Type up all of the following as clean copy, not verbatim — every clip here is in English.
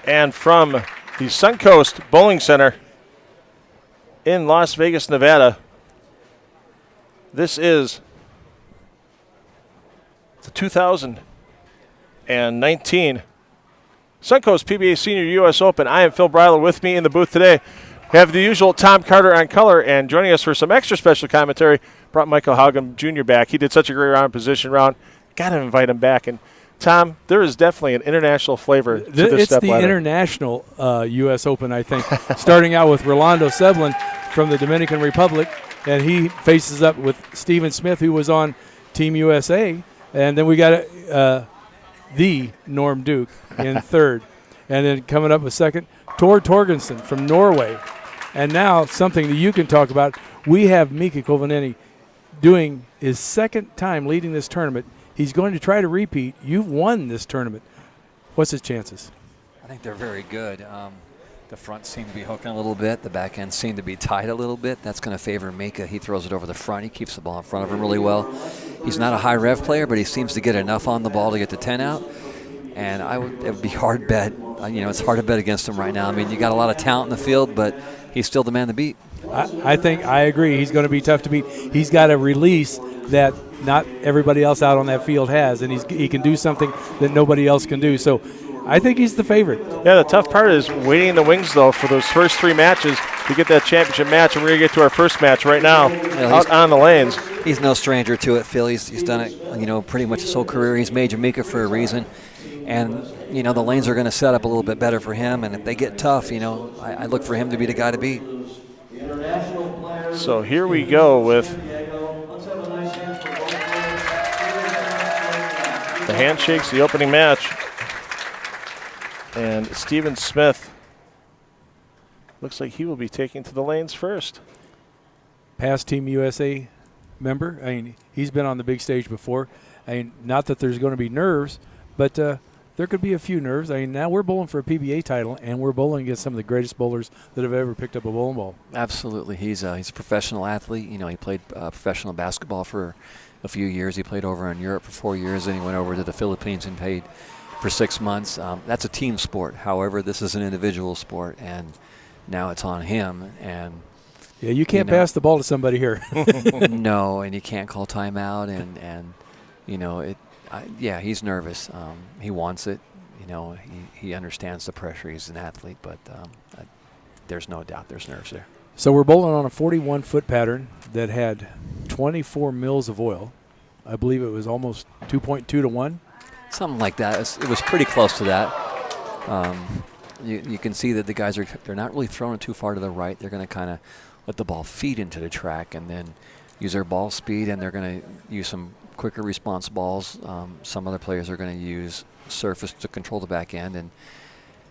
And from the Suncoast Bowling Center in Las Vegas, Nevada, this is the 2019 Suncoast PBA Senior U.S. Open. I am Phil Breiler. With me in the booth today, we have the usual Tom Carter on color, and joining us for some extra special commentary, brought Michael Haugen Jr. back. He did such a great round position round. Got to invite him back. And Tom, there is definitely an international flavor to this It's the international U.S. Open, I think. Starting out with Rolando Sebelén from the Dominican Republic, and he faces up with Stephen Smith, who was on Team USA. And then we got the Norm Duke in third. And then coming up with second, Torgerson from Norway. And now something that you can talk about, we have Mika Koivuniemi doing his second time leading this tournament. He's going to try to repeat. You've won this tournament. What's his chances? I think they're very good. The front seem to be hooking a little bit. The back end seem to be tight a little bit. That's going to favor Mika. He throws it over the front. He keeps the ball in front of him really well. He's not a high rev player, but he seems to get enough on the ball to get the 10 out. And it would be hard bet. It's hard to bet against him right now. I mean, you got a lot of talent in the field, but he's still the man to beat. I think I agree. He's going to be tough to beat. He's got a release that not everybody else out on that field has, and he can do something that nobody else can do. So I think he's the favorite. Yeah, the tough part is waiting in the wings, though, for those first three matches to get that championship match, and we're going to get to our first match right now out on the lanes. He's no stranger to it, Phil. He's done it, pretty much his whole career. He's made Jamaica for a reason. And, the lanes are going to set up a little bit better for him. And if they get tough, I look for him to be the guy to beat. So here we go with the handshakes, the opening match. And Stephen Smith looks like he will be taking to the lanes first. Past Team USA member. I mean, he's been on the big stage before. I mean, not that there's going to be nerves, but there could be a few nerves. I mean, now we're bowling for a PBA title, and we're bowling against some of the greatest bowlers that have ever picked up a bowling ball. Absolutely. He's a professional athlete. He played professional basketball for a few years. He played over in Europe for 4 years, and he went over to the Philippines and played for 6 months. That's a team sport. However, this is an individual sport, and now it's on him. And yeah, you can't pass the ball to somebody here. No, and you can't call timeout, and he's nervous. He wants it. He understands the pressure. He's an athlete, but there's no doubt there's nerves there. So we're bowling on a 41-foot pattern that had 24 mils of oil. I believe it was almost 2.2 to 1. Something like that. It was pretty close to that. You can see that the guys they're not really throwing it too far to the right. They're going to kind of let the ball feed into the track and then use their ball speed, and they're going to use some quicker response balls. Some other players are going to use surface to control the back end, and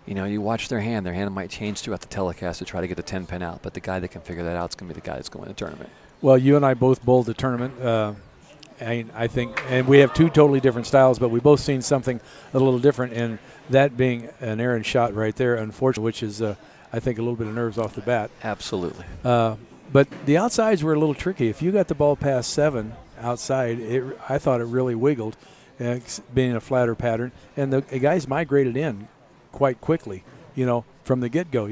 you watch their hand. Their hand might change throughout the telecast to try to get the 10 pin out, but the guy that can figure that out is going to be the guy that's going to win the tournament. Well, you and I both bowled the tournament. I think, and we have two totally different styles, but we both seen something a little different, and that being an errant shot right there, unfortunately, which is, I think, a little bit of nerves off the bat. Absolutely. But the outsides were a little tricky. If you got the ball past 7 outside, I thought it really wiggled, being a flatter pattern, and the guys migrated in quite quickly, from the get-go.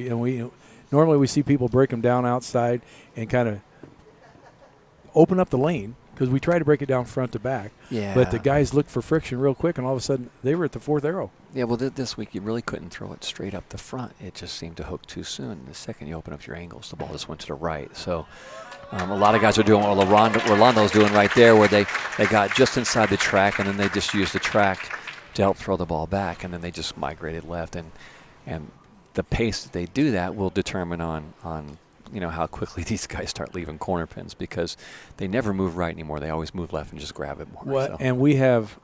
Normally we see people break them down outside and kind of open up the lane, because we try to break it down front to back. Yeah. But the guys looked for friction real quick, and all of a sudden they were at the 4th arrow. Yeah, well, this week you really couldn't throw it straight up the front. It just seemed to hook too soon. The second you open up your angles, the ball just went to the right. So a lot of guys are doing what Rolando's doing right there, where they got just inside the track, and then they just used the track to help throw the ball back, and then they just migrated left. And the pace that they do that will determine on how quickly these guys start leaving corner pins, because they never move right anymore. They always move left and just grab it more. Well, and we have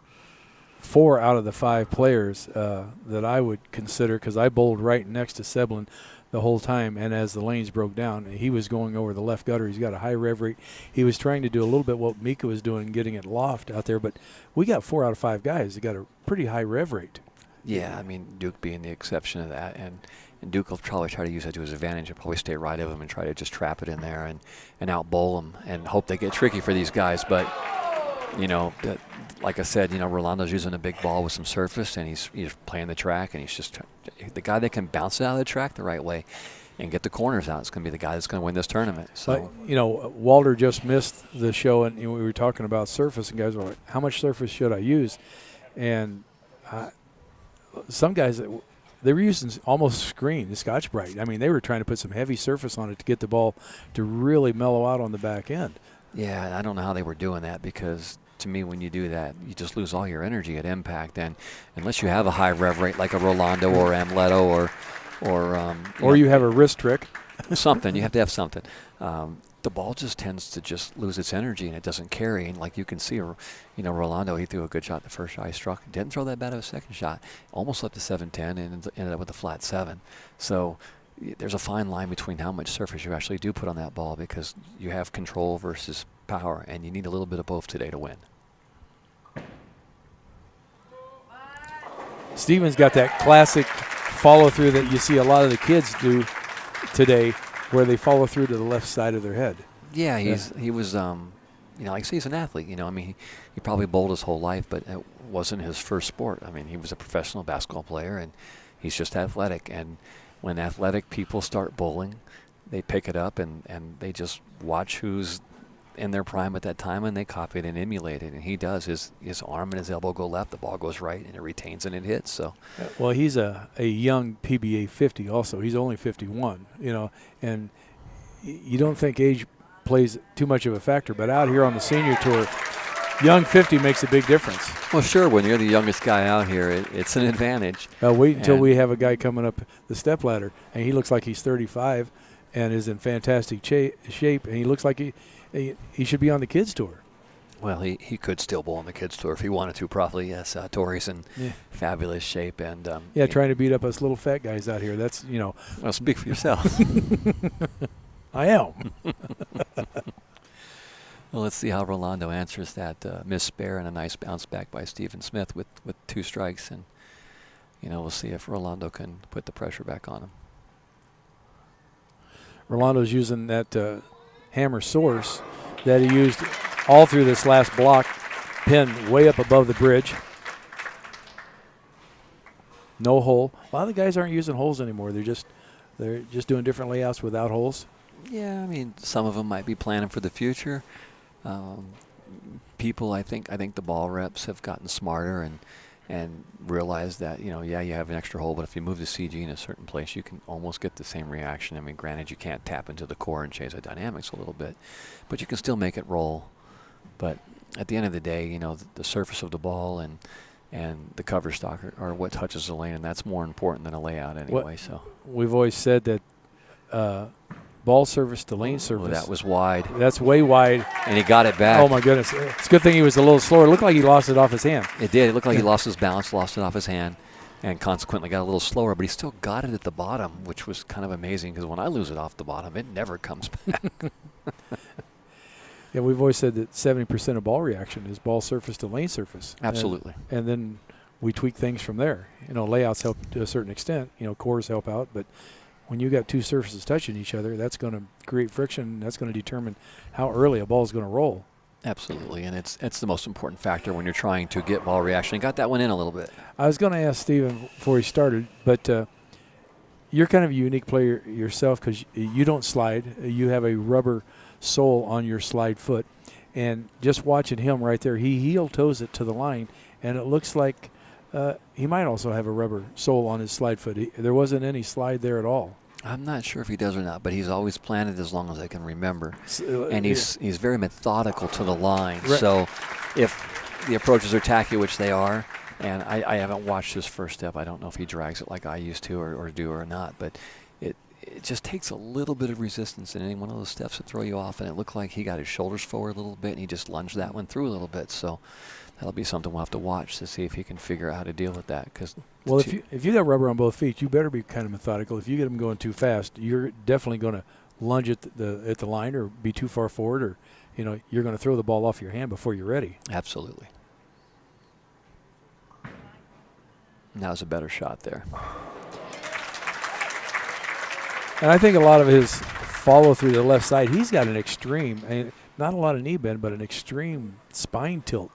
4 out of the 5 players that I would consider, because I bowled right next to Sebelén the whole time, and as the lanes broke down, he was going over the left gutter. He's got a high rev rate. He was trying to do a little bit what Mika was doing, getting it loft out there, but we got 4 out of 5 guys that got a pretty high rev rate. Yeah, I mean, Duke being the exception of that, and Duke will probably try to use that to his advantage. He'll probably stay right of him and try to just trap it in there and out bowl them and hope they get tricky for these guys. But, like I said, Rolando's using a big ball with some surface, and he's playing the track, and he's just the guy that can bounce it out of the track the right way and get the corners out is going to be the guy that's going to win this tournament. So, Walter just missed the show, and we were talking about surface, and guys were like, how much surface should I use? And some guys, they were using almost screen, the Scotch Brite. I mean, they were trying to put some heavy surface on it to get the ball to really mellow out on the back end. Yeah, and I don't know how they were doing that, because to me, when you do that, you just lose all your energy at impact. And unless you have a high rev rate like a Rolando or Amleto or you have a wrist trick. Something. You have to have something. The ball just tends to just lose its energy, and it doesn't carry. And like you can see, Rolando, he threw a good shot the first shot he struck. Didn't throw that bad of a second shot. Almost left to 7-10 and ended up with a flat 7. So there's a fine line between how much surface you actually do put on that ball, because you have control versus power, and you need a little bit of both today to win. Steven's got that classic follow-through that you see a lot of the kids do today, where they follow through to the left side of their head. Yeah, he was, like I say, he's an athlete. I mean, he probably bowled his whole life, but it wasn't his first sport. I mean, he was a professional basketball player, and he's just athletic. And when athletic people start bowling, they pick it up, and they just watch who's in their prime at that time, and they copy it and emulate it. And he does. His arm and his elbow go left, the ball goes right, and it retains and it hits. So, well, he's a young PBA 50 also. He's only 51, and you don't think age plays too much of a factor, but out here on the senior tour, young 50 makes a big difference. Well, sure, when you're the youngest guy out here, it's an advantage. Wait until we have a guy coming up the stepladder, and he looks like he's 35 and is in fantastic shape, and he looks like he should be on the kids tour. Well, he could still bowl on the kids tour if he wanted to, probably. Yes, Torgerson, fabulous shape, and trying to beat up us little fat guys out here. That's Well, speak for yourself. I am. Well, let's see how Rolando answers that missed spare and a nice bounce back by Stephen Smith with 2 strikes, and we'll see if Rolando can put the pressure back on him. Rolando's using that hammer source that he used all through this last block, pinned way up above the bridge. No hole. A lot of the guys aren't using holes anymore. They're just doing different layouts without holes. Yeah, I mean, some of them might be planning for the future. People, I think the ball reps have gotten smarter and realized that, you have an extra hole, but if you move the CG in a certain place, you can almost get the same reaction. I mean, granted, you can't tap into the core and change the dynamics a little bit, but you can still make it roll. But at the end of the day, the surface of the ball and the cover stock are what touches the lane, and that's more important than a layout anyway. So we've always said that ball surface to lane surface. That was wide. That's way wide. And he got it back. Oh, my goodness. It's a good thing he was a little slower. It looked like he lost it off his hand. It did. It looked like he lost his balance, lost it off his hand, and consequently got a little slower, but he still got it at the bottom, which was kind of amazing, because when I lose it off the bottom, it never comes back. Yeah, we've always said that 70% of ball reaction is ball surface to lane surface. Absolutely. And then we tweak things from there. Layouts help to a certain extent. Cores help out, but when you got 2 surfaces touching each other, that's going to create friction. That's going to determine how early a ball is going to roll. Absolutely, and it's the most important factor when you're trying to get ball reaction. Got that one in a little bit. I was going to ask Steven before he started, but you're kind of a unique player yourself, because you don't slide. You have a rubber sole on your slide foot, and just watching him right there, he heel toes it to the line, and it looks like he might also have a rubber sole on his slide foot. There wasn't any slide there at all. I'm not sure if he does or not, but he's always planted as long as I can remember. And he's very methodical to the line. Right. So if the approaches are tacky, which they are, and I haven't watched his first step. I don't know if he drags it like I used to or do or not, but it just takes a little bit of resistance in any one of those steps to throw you off. And it looked like he got his shoulders forward a little bit, and he just lunged that one through a little bit. So that'll be something we'll have to watch to see if he can figure out how to deal with that. Well, if you got rubber on both feet, you better be kind of methodical. If you get them going too fast, you're definitely going to lunge at the line or be too far forward, or you're going to throw the ball off your hand before you're ready. Absolutely. That was a better shot there. And I think a lot of his follow through the left side, he's got an extreme, not a lot of knee bend, but an extreme spine tilt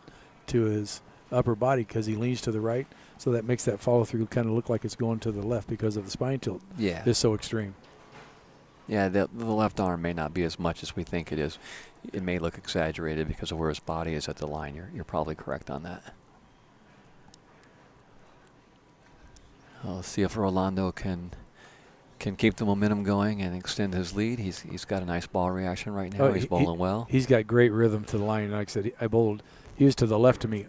to his upper body because he leans to the right. So that makes that follow through kind of look like it's going to the left because of the spine tilt. Yeah. It's so extreme. Yeah, the left arm may not be as much as we think it is. It may look exaggerated because of where his body is at the line. You're probably correct on that. Let's see if Rolando can keep the momentum going and extend his lead. He's got a nice ball reaction right now. He's bowling well. He's got great rhythm to the line. Like I said, he was to the left of me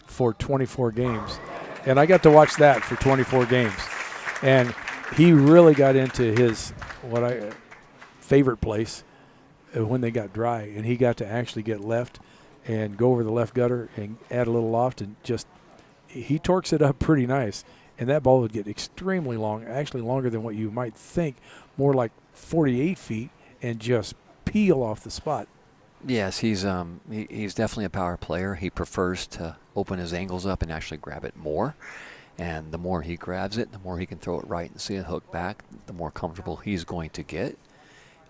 for 24 games. And I got to watch that for 24 games. And he really got into his favorite place when they got dry. And he got to actually get left and go over the left gutter and add a little loft. And he torques it up pretty nice. And that ball would get extremely long, actually longer than what you might think, more like 48 feet, and just peel off the spot. Yes, he's definitely a power player. He prefers to open his angles up and actually grab it more. And the more he grabs it, the more he can throw it right and see it hook back, the more comfortable he's going to get.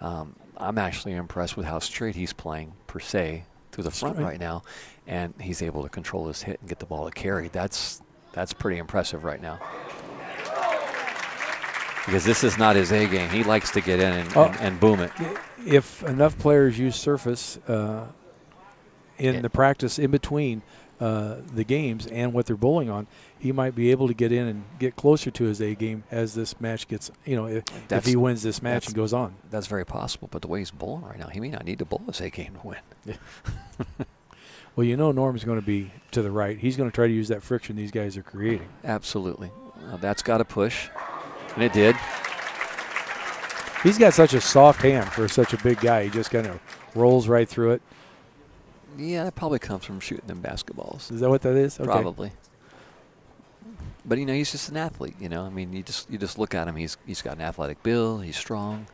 I'm actually impressed with how straight he's playing, per se, through the front right now. And he's able to control his hit and get the ball to carry. That's pretty impressive right now. Because this is not his A game. He likes to get in and boom it. If enough players use surface in the practice in between the games and what they're bowling on, he might be able to get in and get closer to his A game as this match gets, if he wins this match and goes on. That's very possible. But the way he's bowling right now, he may not need to bowl his A game to win. Yeah. Well, Norm's going to be to the right. He's going to try to use that friction these guys are creating. Absolutely. That's got to push. And it did. He's got such a soft hand for such a big guy. He just kind of rolls right through it. Yeah, that probably comes from shooting them basketballs. Is that what that is? Okay. Probably. But, he's just an athlete, I mean, you just look at him. He's got an athletic build. He's strong.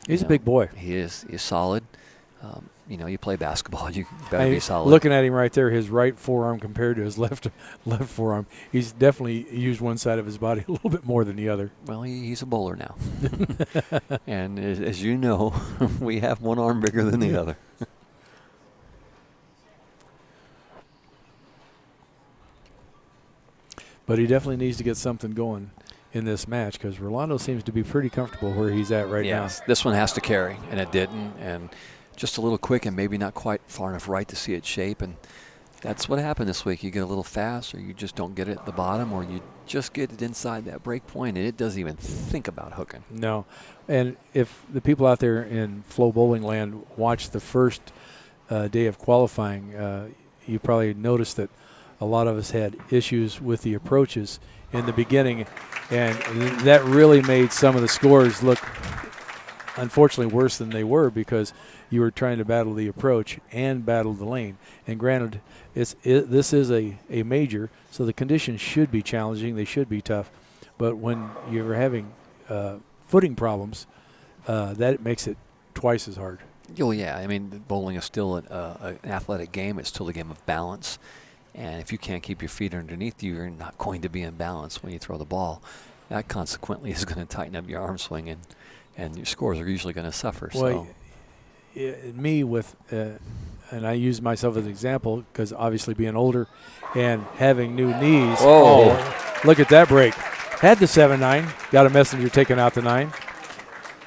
He's a big boy. He is. He's solid. You play basketball, you better be solid. Looking at him right there, his right forearm compared to his left forearm, he's definitely used one side of his body a little bit more than the other. Well, he's a bowler now. And as you know, we have one arm bigger than the other. But he definitely needs to get something going in this match because Rolando seems to be pretty comfortable where he's at right now. Yes, this one has to carry, and it didn't. And just a little quick and maybe not quite far enough right to see it shape. And that's what happened this week. You get a little fast, or you just don't get it at the bottom, or you just get it inside that break point, and it doesn't even think about hooking. No. And if the people out there in FloBowling land watch the first day of qualifying, you probably noticed that a lot of us had issues with the approaches in the beginning, and that really made some of the scores look unfortunately worse than they were because you were trying to battle the approach and battle the lane. And granted, this is a major, so the conditions should be challenging. They should be tough. But when you're having footing problems, that makes it twice as hard. Oh, yeah. I mean, bowling is still an athletic game. It's still a game of balance. And if you can't keep your feet underneath you, you're not going to be in balance when you throw the ball. That consequently is going to tighten up your arm swing, and your scores are usually going to suffer. Well, me with, and I use myself as an example because obviously being older and having new knees. Oh, look at that break. Had the 7-9, got a messenger taking out the 9.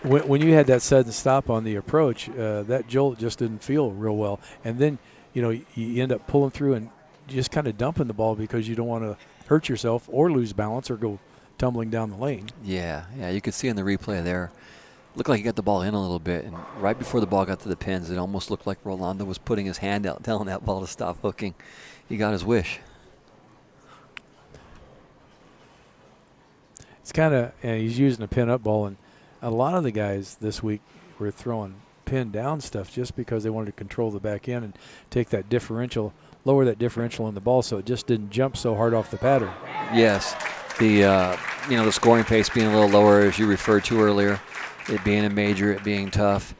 When you had that sudden stop on the approach, that jolt just didn't feel real well. And then, you end up pulling through and just kind of dumping the ball because you don't want to hurt yourself or lose balance or go tumbling down the lane. Yeah, you could see in the replay there, looked like he got the ball in a little bit, and right before the ball got to the pins, it almost looked like Rolando was putting his hand out, telling that ball to stop hooking. He got his wish. It's kind of, he's using a pin-up ball, and a lot of the guys this week were throwing pin-down stuff just because they wanted to control the back end and take that differential, lower that differential in the ball so it just didn't jump so hard off the pattern. Yes. The scoring pace being a little lower, as you referred to earlier, it being a major, it being tough.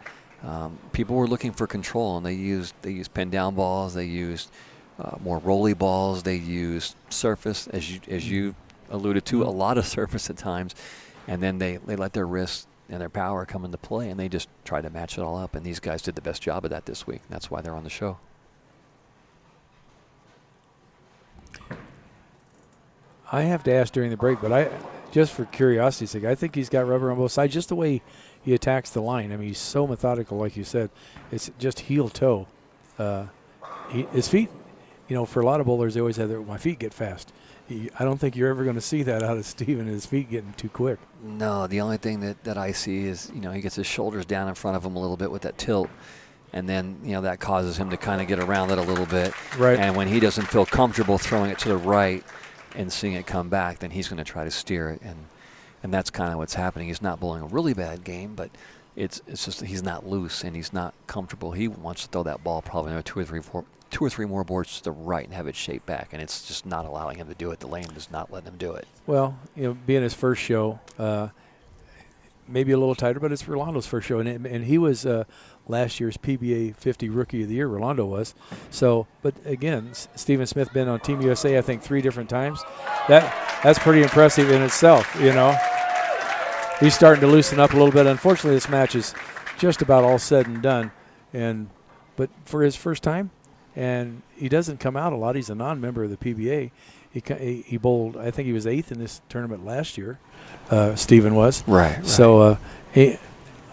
People were looking for control, and they used pin down balls, they used more rolly balls, they used surface, as you alluded to, a lot of surface at times, and then they let their wrist and their power come into play, and they just tried to match it all up, and these guys did the best job of that this week. That's why they're on the show. I have to ask during the break, but just for curiosity's sake, I think he's got rubber on both sides, just the way he attacks the line. I mean, he's so methodical, like you said. It's just heel toe. His feet, for a lot of bowlers, they always have my feet get fast. I don't think you're ever going to see that out of Steven, his feet getting too quick. No, the only thing that I see is, he gets his shoulders down in front of him a little bit with that tilt. And then, that causes him to kind of get around it a little bit. Right. And when he doesn't feel comfortable throwing it to the right and seeing it come back, then he's going to try to steer it. And that's kind of what's happening. He's not bowling a really bad game, but it's just that he's not loose and he's not comfortable. He wants to throw that ball probably another two or three more boards to the right and have it shape back, and it's just not allowing him to do it. The lane is not letting him do it. Well, being his first show, maybe a little tighter, but it's Rolando's first show, and he was last year's PBA 50 Rookie of the Year. Rolando was. So, but again, Stephen Smith been on Team USA, I think 3 different times. That's pretty impressive in itself. He's starting to loosen up a little bit. Unfortunately, this match is just about all said and done, but for his first time, and he doesn't come out a lot. He's a non-member of the PBA. He bowled, I think he was 8th in this tournament last year. Stephen was. Right. So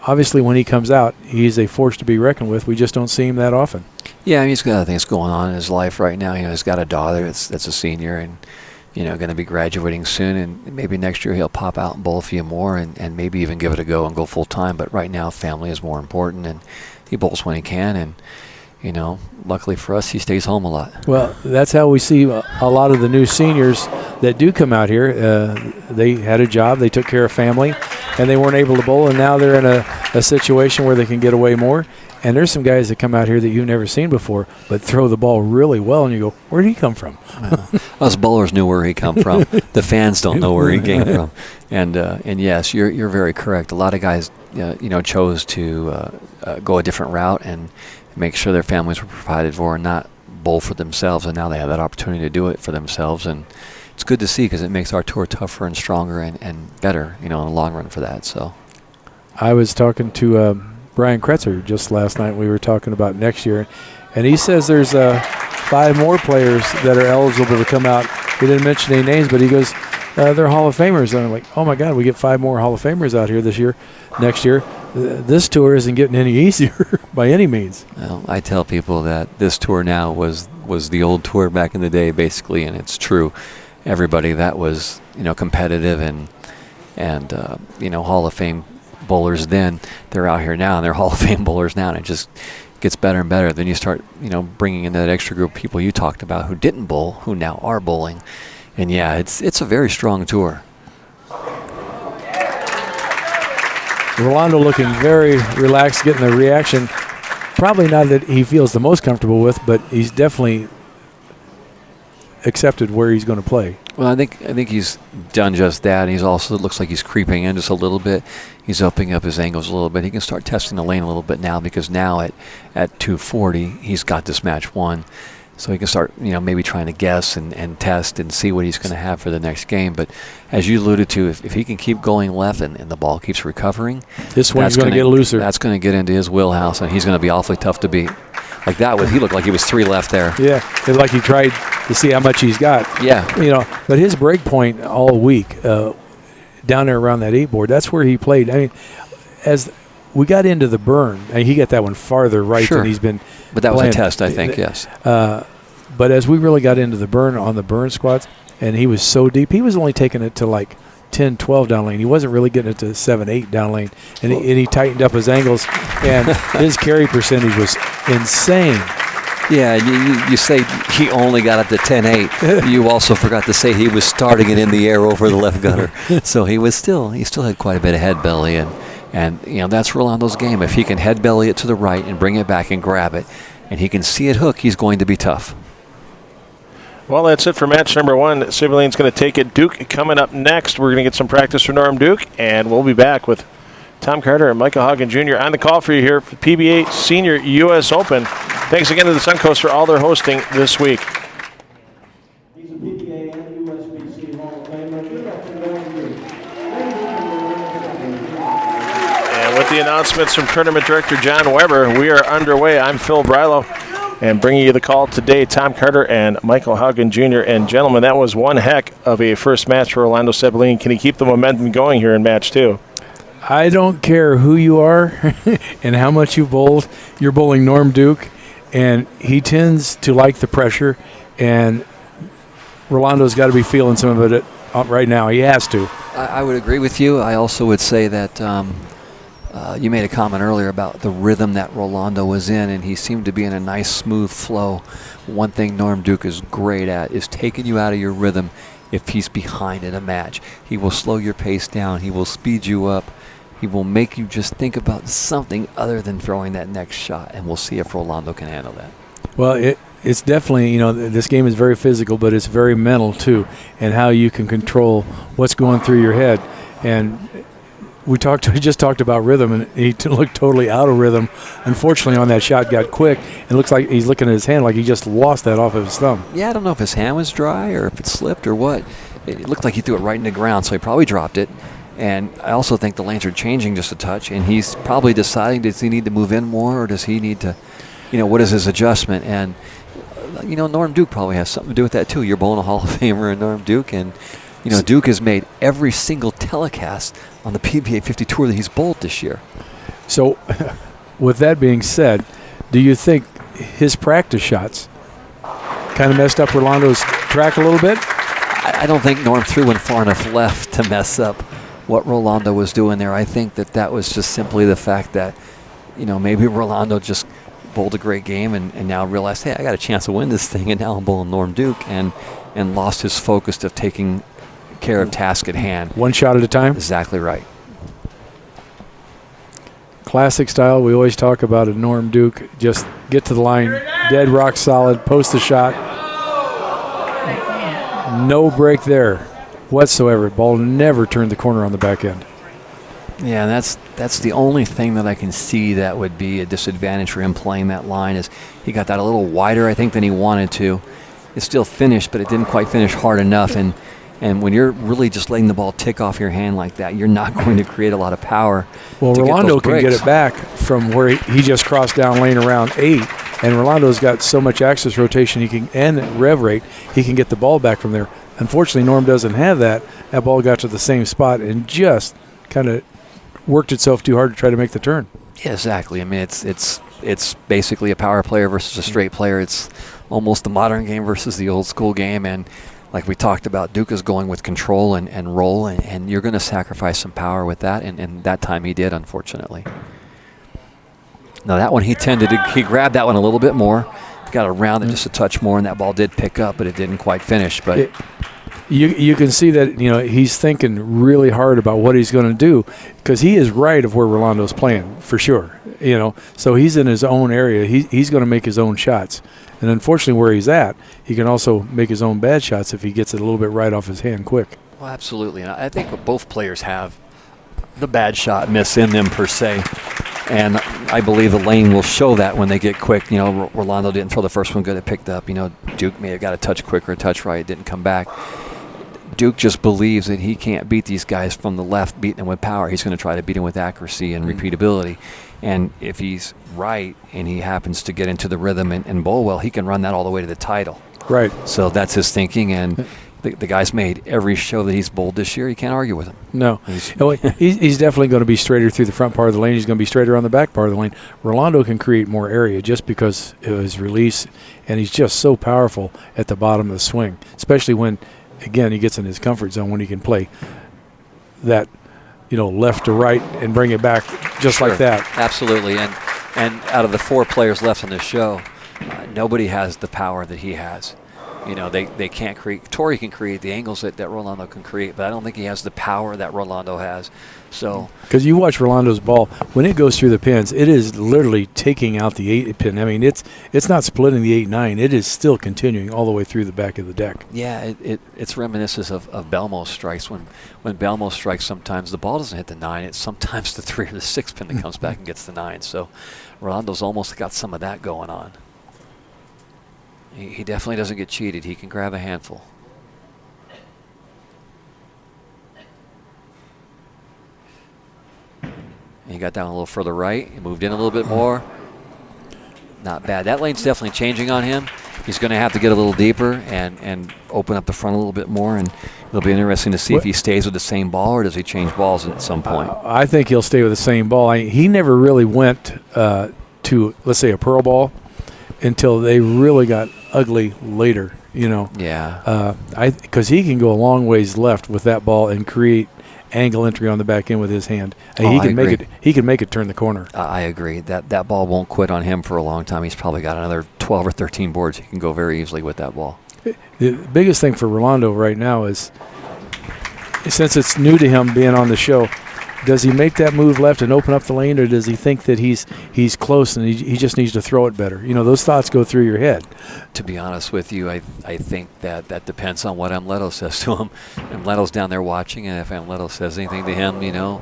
obviously when he comes out, he's a force to be reckoned with. We just don't see him that often. Yeah, he's got other things going on in his life right now. He's got a daughter that's a senior and, going to be graduating soon. And maybe next year he'll pop out and bowl a few more and maybe even give it a go and go full time. But right now family is more important, and he bowls when he can. And, luckily for us, he stays home a lot. Well, that's how we see a lot of the new seniors that do come out here. They had a job, they took care of family, and they weren't able to bowl, and now they're in a situation where they can get away more. And there's some guys that come out here that you've never seen before, but throw the ball really well, and you go, where did he come from? Us bowlers knew where he come from. The fans don't know where he came from. And yes, you're very correct. A lot of guys, chose to go a different route and make sure their families were provided for and not bowl for themselves, and now they have that opportunity to do it for themselves. And it's good to see because it makes our tour tougher and stronger and better, in the long run for that. So I was talking to Brian Kretzer just last night. We were talking about next year, and he says there's 5 more players that are eligible to come out. He didn't mention any names, but he goes, they're Hall of Famers. And I'm like, oh my God, we get 5 more Hall of Famers out here next year. This tour isn't getting any easier by any means. Well, I tell people that this tour now was the old tour back in the day, basically, and it's true. Everybody that was competitive and Hall of Fame bowlers then, they're out here now and they're Hall of Fame bowlers now, and it just gets better and better. Then you start bringing in that extra group of people you talked about who didn't bowl, who now are bowling, and yeah, it's a very strong tour. Rolando looking very relaxed, getting the reaction. Probably not that he feels the most comfortable with, but he's definitely accepted where he's going to play. Well, I think he's done just that. He's also, it looks like he's creeping in just a little bit. He's opening up his angles a little bit. He can start testing the lane a little bit now, because now at 240, he's got this match won. So he can start, maybe trying to guess and test and see what he's going to have for the next game. But as you alluded to, if he can keep going left and the ball keeps recovering, this swing's going to get looser. That's going to get into his wheelhouse, and he's going to be awfully tough to beat. Like that, he looked like he was 3 left there. Yeah, it's like he tried to see how much he's got. Yeah. But his break point all week, down there around that 8 board, that's where he played. I mean, as we got into the burn, and he got that one farther right than he's been. But that playing. Was a test, I think, yes. But as we really got into the burn on the burn squads, and he was so deep, he was only taking it to like 10, 12 down lane. He wasn't really getting it to 7, 8 down lane. And he tightened up his angles, and his carry percentage was insane. Yeah, you say he only got up to 10-8. You also forgot to say he was starting it in the air over the left gutter. So he still had quite a bit of head belly, and that's Rolando's game. If he can head belly it to the right and bring it back and grab it, and he can see it hook, he's going to be tough. Well, that's it for match number 1. Sebelén's going to take it. Duke coming up next. We're going to get some practice from Norm Duke, and we'll be back with Tom Carter and Mika Hagen Jr. on the call for you here for PBA Senior U.S. Open. Thanks again to the Suncoast for all their hosting this week. He's a PBA and USBC Hall of Famer. And with the announcements from Tournament Director John Weber, we are underway. I'm Phil Brylow. And bringing you the call today, Tom Carter and Michael Haugen Jr. And gentlemen, that was one heck of a first match for Rolando Sebelén. Can he keep the momentum going here in match 2? I don't care who you are and how much you bowled. You're bowling Norm Duke, and he tends to like the pressure, and Rolando's got to be feeling some of it right now. He has to. I would agree with you. I also would say that you made a comment earlier about the rhythm that Rolando was in, and he seemed to be in a nice, smooth flow. One thing Norm Duke is great at is taking you out of your rhythm if he's behind in a match. He will slow your pace down. He will speed you up. He will make you just think about something other than throwing that next shot, and we'll see if Rolando can handle that. Well, it's definitely, this game is very physical, but it's very mental too, and how you can control what's going through your head. And we just talked about rhythm, and he looked totally out of rhythm. Unfortunately, on that shot, got quick, and it looks like he's looking at his hand like he just lost that off of his thumb. Yeah, I don't know if his hand was dry or if it slipped or what. It looked like he threw it right in the ground, so he probably dropped it. And I also think the lanes are changing just a touch, and he's probably deciding, does he need to move in more, or does he need to, what is his adjustment? And, Norm Duke probably has something to do with that too. You're bowling a Hall of Famer in Norm Duke, and, Duke has made every single telecast on the PBA50 tour that he's bowled this year. So, with that being said, do you think his practice shots kind of messed up Rolando's track a little bit? I don't think Norm threw one far enough left to mess up what Rolando was doing there. I think that was just simply the fact that, maybe Rolando just bowled a great game and now realized, hey, I got a chance to win this thing, and now I'm bowling Norm Duke, and lost his focus of taking care of task at hand. One shot at a time? Exactly right. Classic style. We always talk about a Norm Duke. Just get to the line, dead rock solid, post the shot. No break there whatsoever. Ball never turned the corner on the back end. Yeah, that's the only thing that I can see that would be a disadvantage for him playing that line, is he got that a little wider, I think, than he wanted to. It still finished, but it didn't quite finish hard enough. And when you're really just letting the ball tick off your hand like that, you're not going to create a lot of power. Well, Rolando can get it back from where he just crossed down lane around 8, and Rolando's got so much axis rotation and rev rate, he can get the ball back from there. Unfortunately, Norm doesn't have that. That ball got to the same spot and just kind of worked itself too hard to try to make the turn. Yeah, exactly. I mean, it's basically a power player versus a straight player. It's almost the modern game versus the old school game, and like we talked about, Duke is going with control and roll, and you're going to sacrifice some power with that, and that time he did, unfortunately. Now that one he grabbed that one a little bit more, got around it just a touch more, and that ball did pick up, but it didn't quite finish. But you can see that he's thinking really hard about what he's going to do, because he is right of where Rolando's playing for sure. So he's in his own area. He's going to make his own shots. And unfortunately, where he's at, he can also make his own bad shots if he gets it a little bit right off his hand quick. Well, absolutely. And I think both players have the bad shot miss in them per se. And I believe the lane will show that when they get quick. Rolando didn't throw the first one good. It picked up. Duke may have got a touch quicker, a touch right. It didn't come back. Duke just believes that he can't beat these guys from the left, beating them with power. He's going to try to beat them with accuracy and repeatability. And if he's right and he happens to get into the rhythm and bowl well, he can run that all the way to the title. Right. So that's his thinking, and the guy's made every show that he's bowled this year. You can't argue with him. No. He's definitely going to be straighter through the front part of the lane. He's going to be straighter on the back part of the lane. Rolando can create more area just because of his release, and he's just so powerful at the bottom of the swing, especially when, again, he gets in his comfort zone when he can play that, left to right and bring it back just like that. Absolutely. And out of the 4 players left on this show, nobody has the power that he has. They can't create. Torrey can create the angles that Rolando can create, but I don't think he has the power that Rolando has. So, because you watch Rolando's ball, when it goes through the pins, it is literally taking out the 8 pin. I mean, it's not splitting the 8-9. It is still continuing all the way through the back of the deck. Yeah, it's reminiscent of Belmo's strikes. When Belmo strikes, sometimes the ball doesn't hit the 9. It's sometimes the 3 or the 6 pin that comes back and gets the 9. So Rolando's almost got some of that going on. He definitely doesn't get cheated. He can grab a handful. He got down a little further right. He moved in a little bit more. not bad. That lane's definitely changing on him. He's going to have to get a little deeper and open up the front a little bit more, and it'll be interesting to see if he stays with the same ball or does he change balls at some point. I think he'll stay with the same ball. He never really went to, let's say, a pearl ball until they really got ugly later, you know. Yeah. Because he can go a long ways left with that ball and create angle entry on the back end with his hand. He can make it turn the corner. I agree. That ball won't quit on him for a long time. He's probably got another 12 or 13 boards. He can go very easily with that ball. The biggest thing for Rolando right now is, since it's new to him being on the show, does he make that move left and open up the lane, or does he think that he's close and he just needs to throw it better? You know, those thoughts go through your head. To be honest with you, I think that depends on what Amleto says to him. Amleto's down there watching, and if Amleto says anything to him, you know,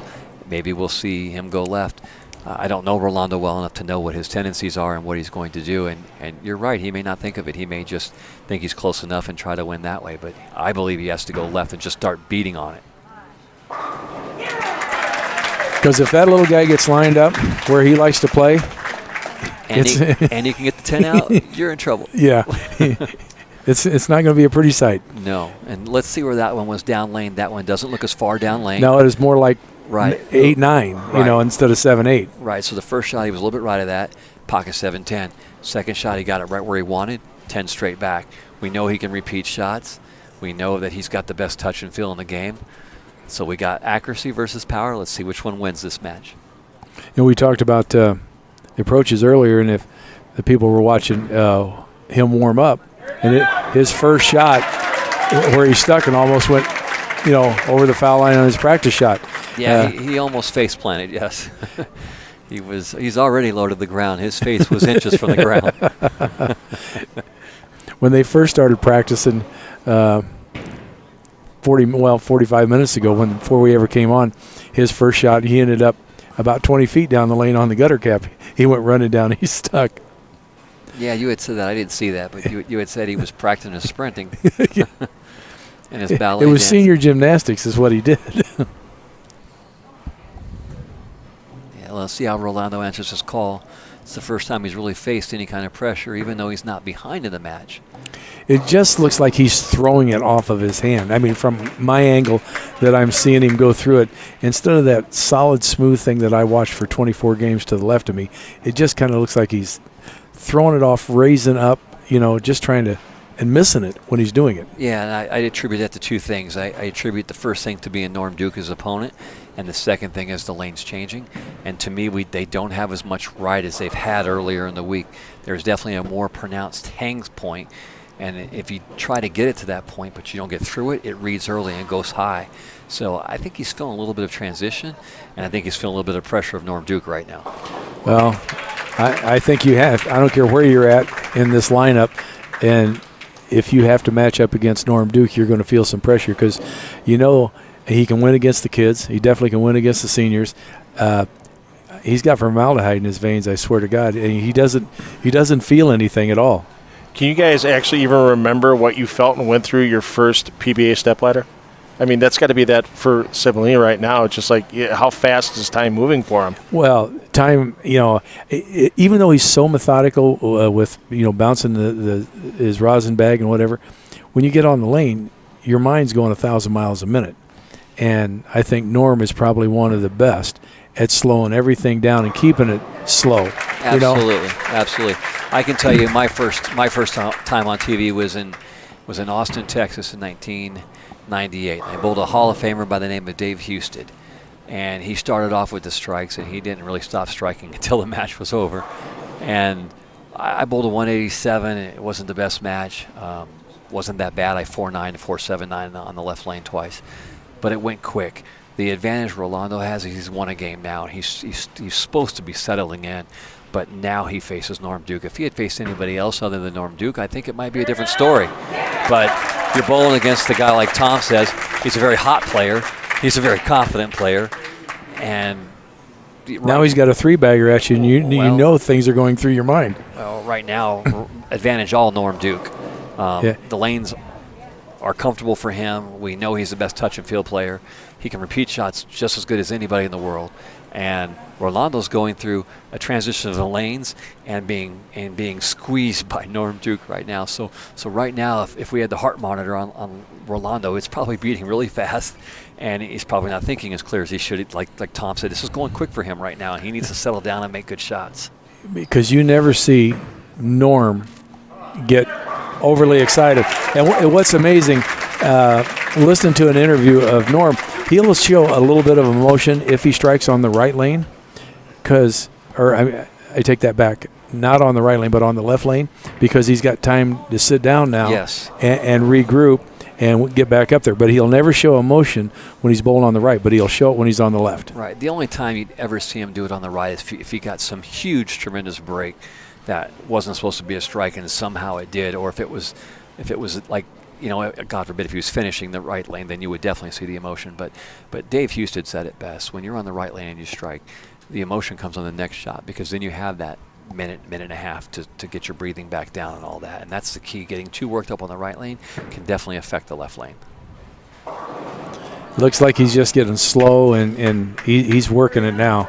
maybe we'll see him go left. I don't know Rolando well enough to know what his tendencies are and what he's going to do. And you're right, he may not think of it. He may just think he's close enough and try to win that way. But I believe he has to go left and just start beating on it. Because if that little guy gets lined up where he likes to play, and he can get the 10 out, you're in trouble. Yeah. It's not going to be a pretty sight. No. And let's see where that one was down lane. That one doesn't look as far down lane. No, it is more like right. 8-9, you know, instead of 7-8. Right. So the first shot, he was a little bit right of that. Pocket 7-10. Second shot, he got it right where he wanted. 10 straight back. We know he can repeat shots. We know that he's got the best touch and feel in the game. So we got accuracy versus power. Let's see which one wins this match. You know, we talked about approaches earlier, and if the people were watching him warm up, and his first shot where he stuck and almost went, you know, over the foul line on his practice shot. Yeah, he almost face planted. Yes, he's already low to the ground. His face was inches from the ground. When they first started practicing, 45 minutes ago, before we ever came on, his first shot, he ended up about 20 feet down the lane on the gutter cap. He went running down. He stuck. Yeah, you had said that. I didn't see that, but you had said he was practicing his sprinting. And his ballet. It was dancing. senior gymnastics is what he did. Yeah, let's see how Rolando answers his call. It's the first time he's really faced any kind of pressure, even though he's not behind in the match. It just looks like he's throwing it off of his hand. I mean, from my angle that I'm seeing him go through it, instead of that solid, smooth thing that I watched for 24 games to the left of me, it just kind of looks like he's throwing it off, raising up, you know, just trying to, and missing it when he's doing it. Yeah, and I attribute that to two things. I attribute the first thing to being Norm Duke, his opponent, and the second thing is the lane's changing. And to me, they don't have as much right as they've had earlier in the week. There's definitely a more pronounced hang point. And if you try to get it to that point, but you don't get through it, it reads early and goes high. So I think he's feeling a little bit of transition, and I think he's feeling a little bit of pressure of Norm Duke right now. Well, I think you have. I don't care where you're at in this lineup, and if you have to match up against Norm Duke, you're going to feel some pressure because, you know, he can win against the kids. He definitely can win against the seniors. He's got formaldehyde in his veins, I swear to God. And he doesn't feel anything at all. Can you guys actually even remember what you felt and went through your first PBA stepladder? I mean, that's got to be that for Sebelén right now. It's just like, how fast is time moving for him? Well, time, you know, even though he's so methodical with, you know, bouncing his rosin bag and whatever, when you get on the lane, your mind's going 1,000 miles a minute. And I think Norm is probably one of the best at slowing everything down and keeping it slow. Absolutely, you know? Absolutely. I can tell you my first time on TV was in Austin, Texas in 1998. I bowled a Hall of Famer by the name of Dave Houston, and he started off with the strikes, and he didn't really stop striking until the match was over. And I bowled a 187. It wasn't the best match. Wasn't that bad. I 4-9 to 4-7-9 on the left lane twice, but it went quick. The advantage Rolando has is he's won a game now. He's supposed to be settling in, but now he faces Norm Duke. If he had faced anybody else other than Norm Duke, I think it might be a different story. But you're bowling against a guy like Tom says. He's a very hot player. He's a very confident player. And now he's got a three-bagger at you, and you know things are going through your mind. Well, right now, advantage all Norm Duke. The lanes are comfortable for him. We know he's the best touch and field player. He can repeat shots just as good as anybody in the world. And Rolando's going through a transition of the lanes and being squeezed by Norm Duke right now. So right now, if we had the heart monitor on Rolando, it's probably beating really fast, and he's probably not thinking as clear as he should. Like Tom said, this is going quick for him right now, and he needs to settle down and make good shots. Because you never see Norm get overly excited. And what's amazing, listening to an interview of Norm, he'll show a little bit of emotion if he strikes on the right lane. I take that back, not on the right lane, but on the left lane, because he's got time to sit down now. Yes. And regroup and get back up there. But he'll never show emotion when he's bowling on the right, but he'll show it when he's on the left. Right. The only time you'd ever see him do it on the right is if he got some huge, tremendous break that wasn't supposed to be a strike and somehow it did, or if it was like, God forbid, if he was finishing the right lane, then you would definitely see the emotion. But Dave Houston said it best. When you're on the right lane and you strike, the emotion comes on the next shot, because then you have that minute and a half to get your breathing back down and all that. And that's the key. Getting too worked up on the right lane can definitely affect the left lane. Looks like he's just getting slow, and he's working it now.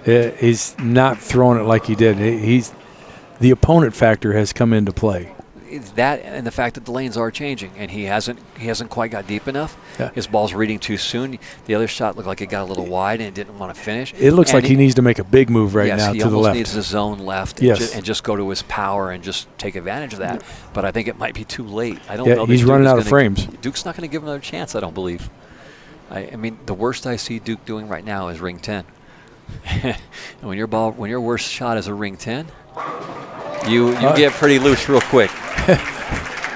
He's not throwing it like he did. The opponent factor has come into play. That and the fact that the lanes are changing, and he hasn't quite got deep enough. Yeah. His ball's reading too soon. The other shot looked like it got a little wide and didn't want to finish. It looks like he needs to make a big move now to the left. Yes, he almost needs to zone left and just go to his power and just take advantage of that. But I think it might be too late. I don't know. He's running out of frames. Duke's not going to give him another chance, I don't believe. I mean, the worst I see Duke doing right now is ring 10. And when your worst shot is a ring 10, you get pretty loose real quick.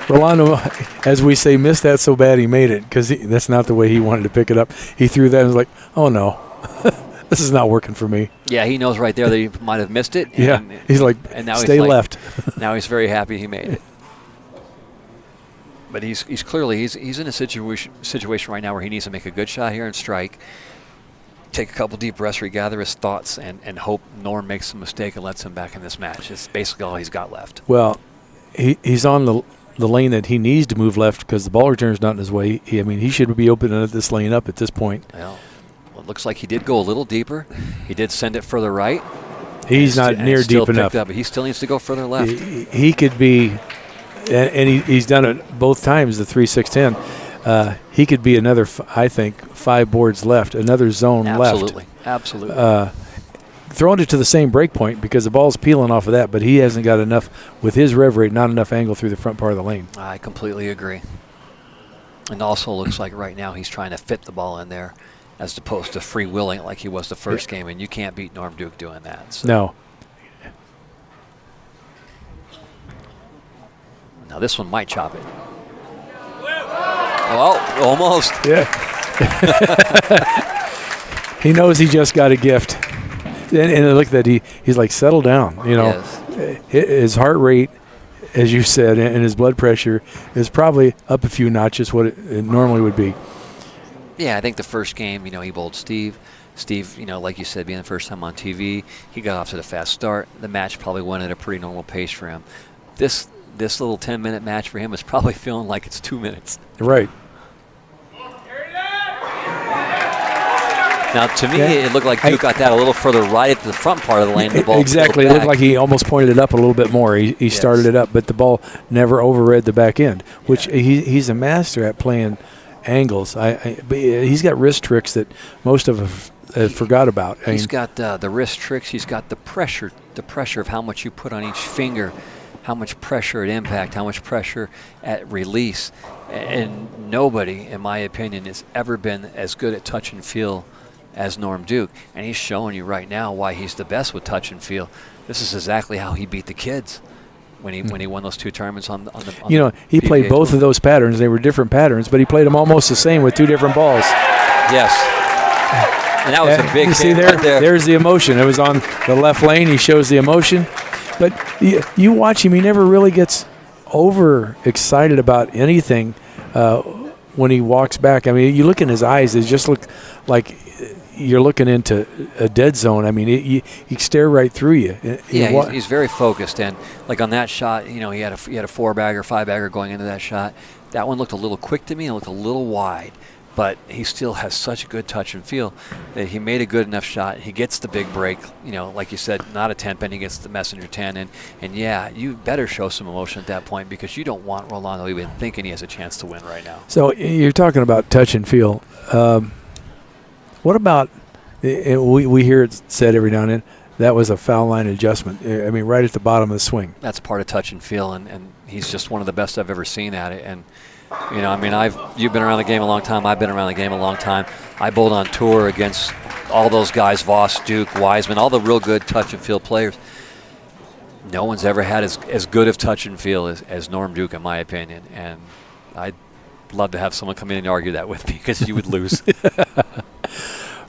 Rolando, as we say, missed that so bad he made it, because that's not the way he wanted to pick it up. He threw that and was like, oh no, this is not working for me. Yeah, he knows right there that he might have missed it. He's like, and now stay left. Now he's very happy he made it. But he's clearly in a situation right now where he needs to make a good shot here and strike. Take a couple deep breaths, regather his thoughts, and hope Norm makes a mistake and lets him back in this match. It's basically all he's got left. Well, he's on the lane that he needs to move left, because the ball return's not in his way. He should be opening this lane up at this point. Well, it looks like he did go a little deeper. He did send it further right. He's not near deep enough. But he still needs to go further left. He could be, and he's done it both times, the 3-6-10. He could be another, I think, 5 boards left, another zone left. Absolutely. Throwing it to the same break point, because the ball's peeling off of that, but he hasn't got enough, with his rev rate, not enough angle through the front part of the lane. I completely agree. And also looks like right now he's trying to fit the ball in there as opposed to freewheeling it like he was the first game, and you can't beat Norm Duke doing that. So. No. Now this one might chop it. Oh, almost. Yeah. He knows he just got a gift. And look at that, he's like, settle down. Yes. His heart rate, as you said, and his blood pressure is probably up a few notches what it normally would be. Yeah, I think the first game, he bowled Steve. Steve, like you said, being the first time on TV, he got off to the fast start. The match probably went at a pretty normal pace for him. This little 10-minute match for him is probably feeling like it's 2 minutes. Right. Now, to me, it looked like Duke got that a little further right at the front part of the lane. The ball exactly. It looked like he almost pointed it up a little bit more. He started it up, but the ball never overread the back end, which he's a master at playing angles. But he's got wrist tricks that most of us forgot about. He's got the wrist tricks. He's got the pressure of how much you put on each finger, how much pressure at impact, how much pressure at release. And nobody, in my opinion, has ever been as good at touch and feel as Norm Duke, and he's showing you right now why he's the best with touch and feel. This is exactly how he beat the kids when he won those 2 tournaments on the he played both of those patterns. They were different patterns, but he played them almost the same with 2 different balls. Yes. And that was a big see there, right there. There's the emotion. It was on the left lane. He shows the emotion. But you watch him, he never really gets over excited about anything when he walks back. I mean, you look in his eyes, they just look like you're looking into a dead zone. I mean, he stare right through you. He's very focused, and like on that shot, he had a 4-bagger, 5-bagger going into that shot. That one looked a little quick to me. It looked a little wide, but he still has such a good touch and feel that he made a good enough shot. He gets the big break, like you said, not a 10-pin, he gets the messenger 10. And yeah, you better show some emotion at that point because you don't want Rolando even thinking he has a chance to win right now. So you're talking about touch and feel. What about, we hear it said every now and then, that was a foul line adjustment. I mean, right at the bottom of the swing. That's part of touch and feel, and he's just one of the best I've ever seen at it. And you've been around the game a long time. I've been around the game a long time. I bowled on tour against all those guys, Voss, Duke, Wiseman, all the real good touch and feel players. No one's ever had as good of touch and feel as Norm Duke, in my opinion. And I'd love to have someone come in and argue that with me because you would lose.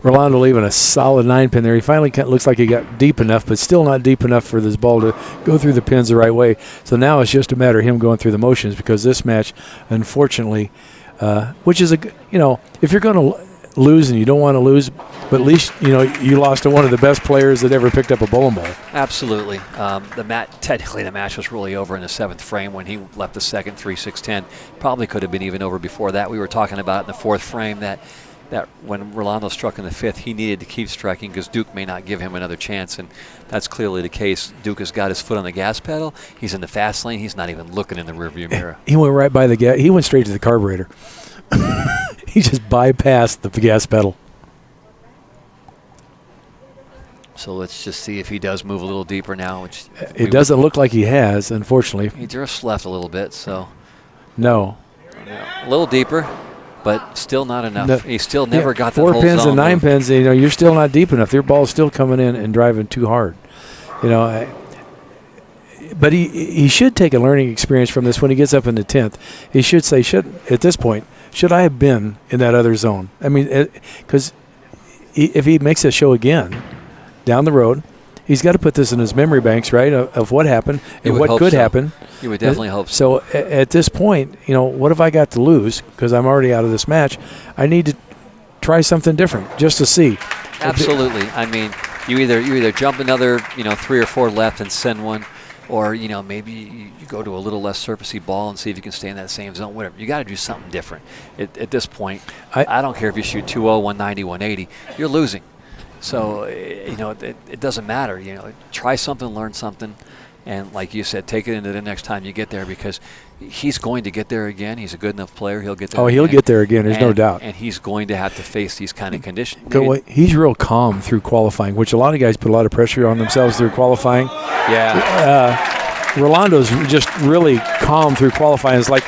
Rolando leaving a solid 9-pin there. He finally looks like he got deep enough, but still not deep enough for this ball to go through the pins the right way. So now it's just a matter of him going through the motions because this match, unfortunately, which is if you're going to lose and you don't want to lose, but at least you lost to one of the best players that ever picked up a bowling ball. Absolutely. Technically, the match was really over in the 7th frame when he left the second 3-6-10. Probably could have been even over before that. We were talking about in the 4th frame that when Rolando struck in the 5th, he needed to keep striking because Duke may not give him another chance, and that's clearly the case. Duke has got his foot on the gas pedal. He's in the fast lane. He's not even looking in the rearview mirror. He went right by the gas. He went straight to the carburetor. He just bypassed the gas pedal. So let's just see if he does move a little deeper now. Which it doesn't look like he has, unfortunately. He just left a little bit, so. No. A little deeper. But still not enough. No, he still never got the whole 4 pins zone and 9 move. pins. You're still not deep enough. Your ball's still coming in and driving too hard. But he should take a learning experience from this when he gets up in the 10th. He should say, at this point, should I have been in that other zone? I mean, because if he makes that show again down the road, he's got to put this in his memory banks, right, of what happened and what could happen. You would definitely hope so. So at this point, what have I got to lose? Because I'm already out of this match. I need to try something different just to see. Absolutely. I mean, you either jump another 3 or 4 left and send one, or maybe you go to a little less surfacey ball and see if you can stay in that same zone. Whatever. You got to do something different. At this point, I don't care if you shoot 2-0, 190, 180. You're losing. So it doesn't matter. Try something, learn something. And like you said, take it into the next time you get there because he's going to get there again. He's a good enough player. He'll get there again. He'll get there again. There's no doubt. And he's going to have to face these kind of conditions. He's real calm through qualifying, which a lot of guys put a lot of pressure on themselves through qualifying. Yeah. Rolando's just really calm through qualifying. It's like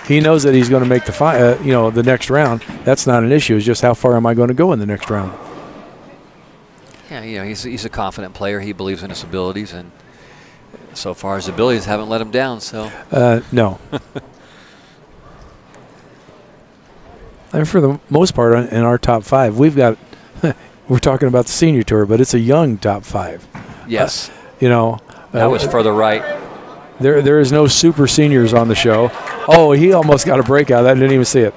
he knows that he's going to make the next round. That's not an issue. It's just how far am I going to go in the next round? Yeah, he's a confident player. He believes in his abilities, and so far his abilities haven't let him down. So no. And for the most part, in our top 5, we've got. We're talking about the senior tour, but it's a young top 5. Yes. That was further right. There is no super seniors on the show. Oh, he almost got a break out of that. Didn't even see it.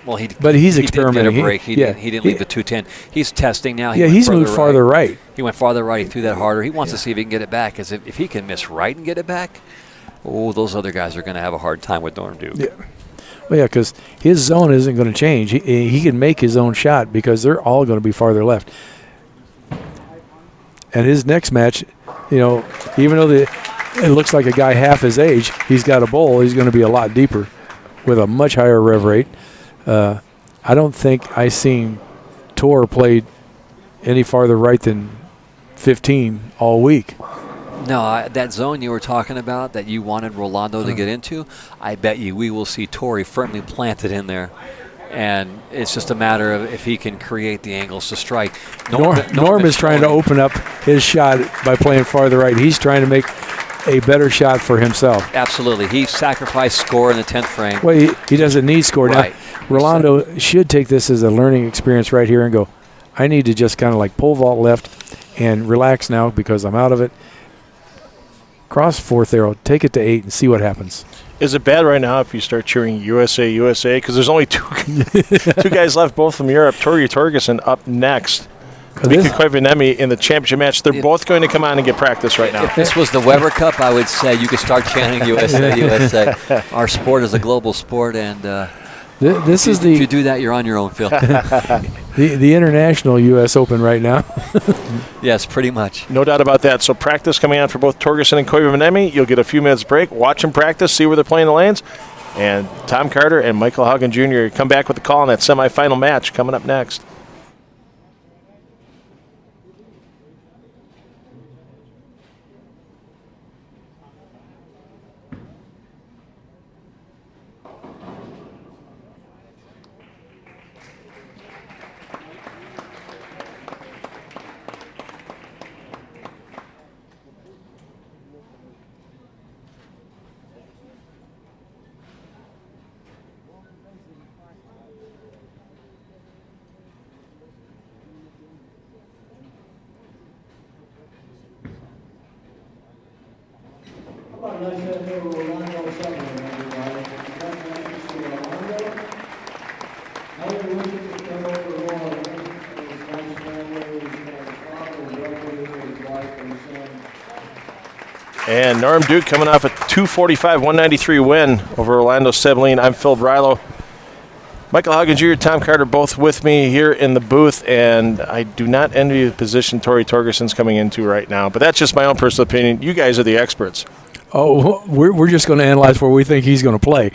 Well, but he's experimenting. Did get a break. He didn't leave the 210. He's testing now. He's moved farther right. He went farther right. He threw that harder. He wants to see if he can get it back. Because if he can miss right and get it back, those other guys are going to have a hard time with Norm Duke. Yeah. Well, yeah, because his zone isn't going to change. He can make his own shot because they're all going to be farther left. And his next match, even though it looks like a guy half his age, he's got a bowl, he's going to be a lot deeper with a much higher rev rate. I don't think I seen Tor played any farther right than 15 all week. No, that zone you were talking about that you wanted Rolando to get into, I bet you we will see Torrey firmly planted in there. And it's just a matter of if he can create the angles to strike. Norm is trying to open up his shot by playing farther right. He's trying to make a better shot for himself. Absolutely. He sacrificed score in the 10th frame. Well, he doesn't need score. Right. Now, Rolando should take this as a learning experience right here and go, I need to just kind of like pole vault left and relax now because I'm out of it. Cross 4th arrow, take it to 8 and see what happens. Is it bad right now if you start cheering USA, USA? Because there's only two guys left, both from Europe. Torgerson up next. Mika Koivuniemi in the championship match. They're both going to come on and get practice right now. If this was the Weber Cup, I would say you could start chanting USA, USA. Our sport is a global sport, and This is If you do that, you're on your own, Phil. the international U.S. Open right now. Yes, pretty much. No doubt about that. So practice coming on for both Torgerson and Koivuniemi. You'll get a few minutes break. Watch them practice, see where they're playing the lanes. And Tom Carter and Michael Haugen Jr. come back with the call on that semifinal match coming up next. How about a nice hit for Rolando Sebelén, everybody? Congratulations to Rolando. How do you wish you could come over to Rolando? His nice family, his father, brother, his wife, and son. And Norm Duke coming off a 245-193 win over Rolando Sebelén. I'm Phil Brylow. Michael Haugen Jr., Tom Carter, both with me here in the booth, and I do not envy the position Tori Torgerson's coming into right now. But that's just my own personal opinion. You guys are the experts. Oh, we're just going to analyze where we think he's going to play.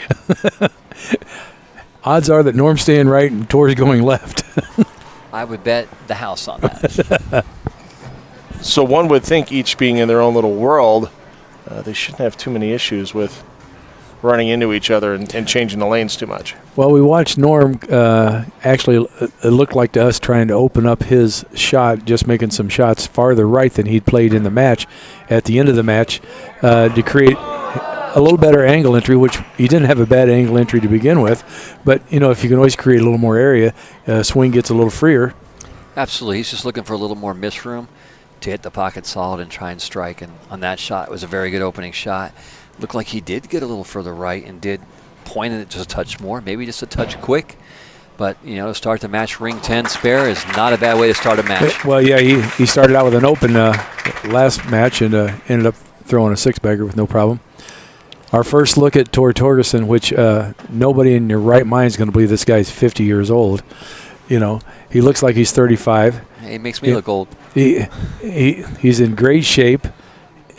Odds are that Norm's staying right and Tor's going left. I would bet the house on that. So one would think, each being in their own little world, they shouldn't have too many issues with running into each other and changing the lanes too much. Well, we watched Norm actually, it looked like to us trying to open up his shot, just making some shots farther right than he'd played in the match at the end of the match to create a little better angle entry, which he didn't have a bad angle entry to begin with. But, you know, if you can always create a little more area, swing gets a little freer. Absolutely. He's just looking for a little more miss room to hit the pocket solid and try and strike. And on that shot, it was a very good opening shot. Looked like he did get a little further right and did point it just a touch more, maybe just a touch quick. But, you know, to start the match ring 10 spare is not a bad way to start a match. Well, yeah, he started out with an open last match and ended up throwing a six-bagger with no problem. Our first look at Tor Torgerson, which nobody in your right mind is going to believe this guy's 50 years old. You know, he looks like he's 35. It makes me look old. He's in great shape,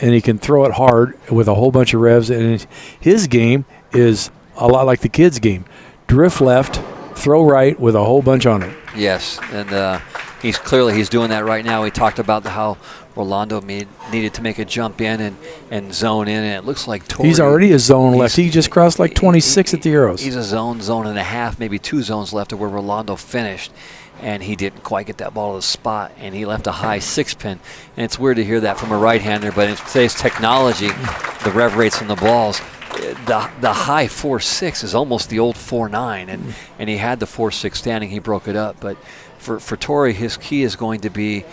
and he can throw it hard with a whole bunch of revs. And his game is a lot like the kids' game. Drift left, throw right with a whole bunch on it. Yes, and he's doing that right now. We talked about how Rolando needed to make a jump in and zone in, and it looks like Tori. He's already a zone left. He just crossed like 26 at the Arrows. He's a zone and a half, maybe two zones left of where Rolando finished, and he didn't quite get that ball to the spot, and he left a high six pin. And it's weird to hear that from a right-hander, but in today's technology, the rev rates on the balls, the high 4.6 is almost the old 4.9, and he had the 4.6 standing. He broke it up, but for Tori, his key is going to be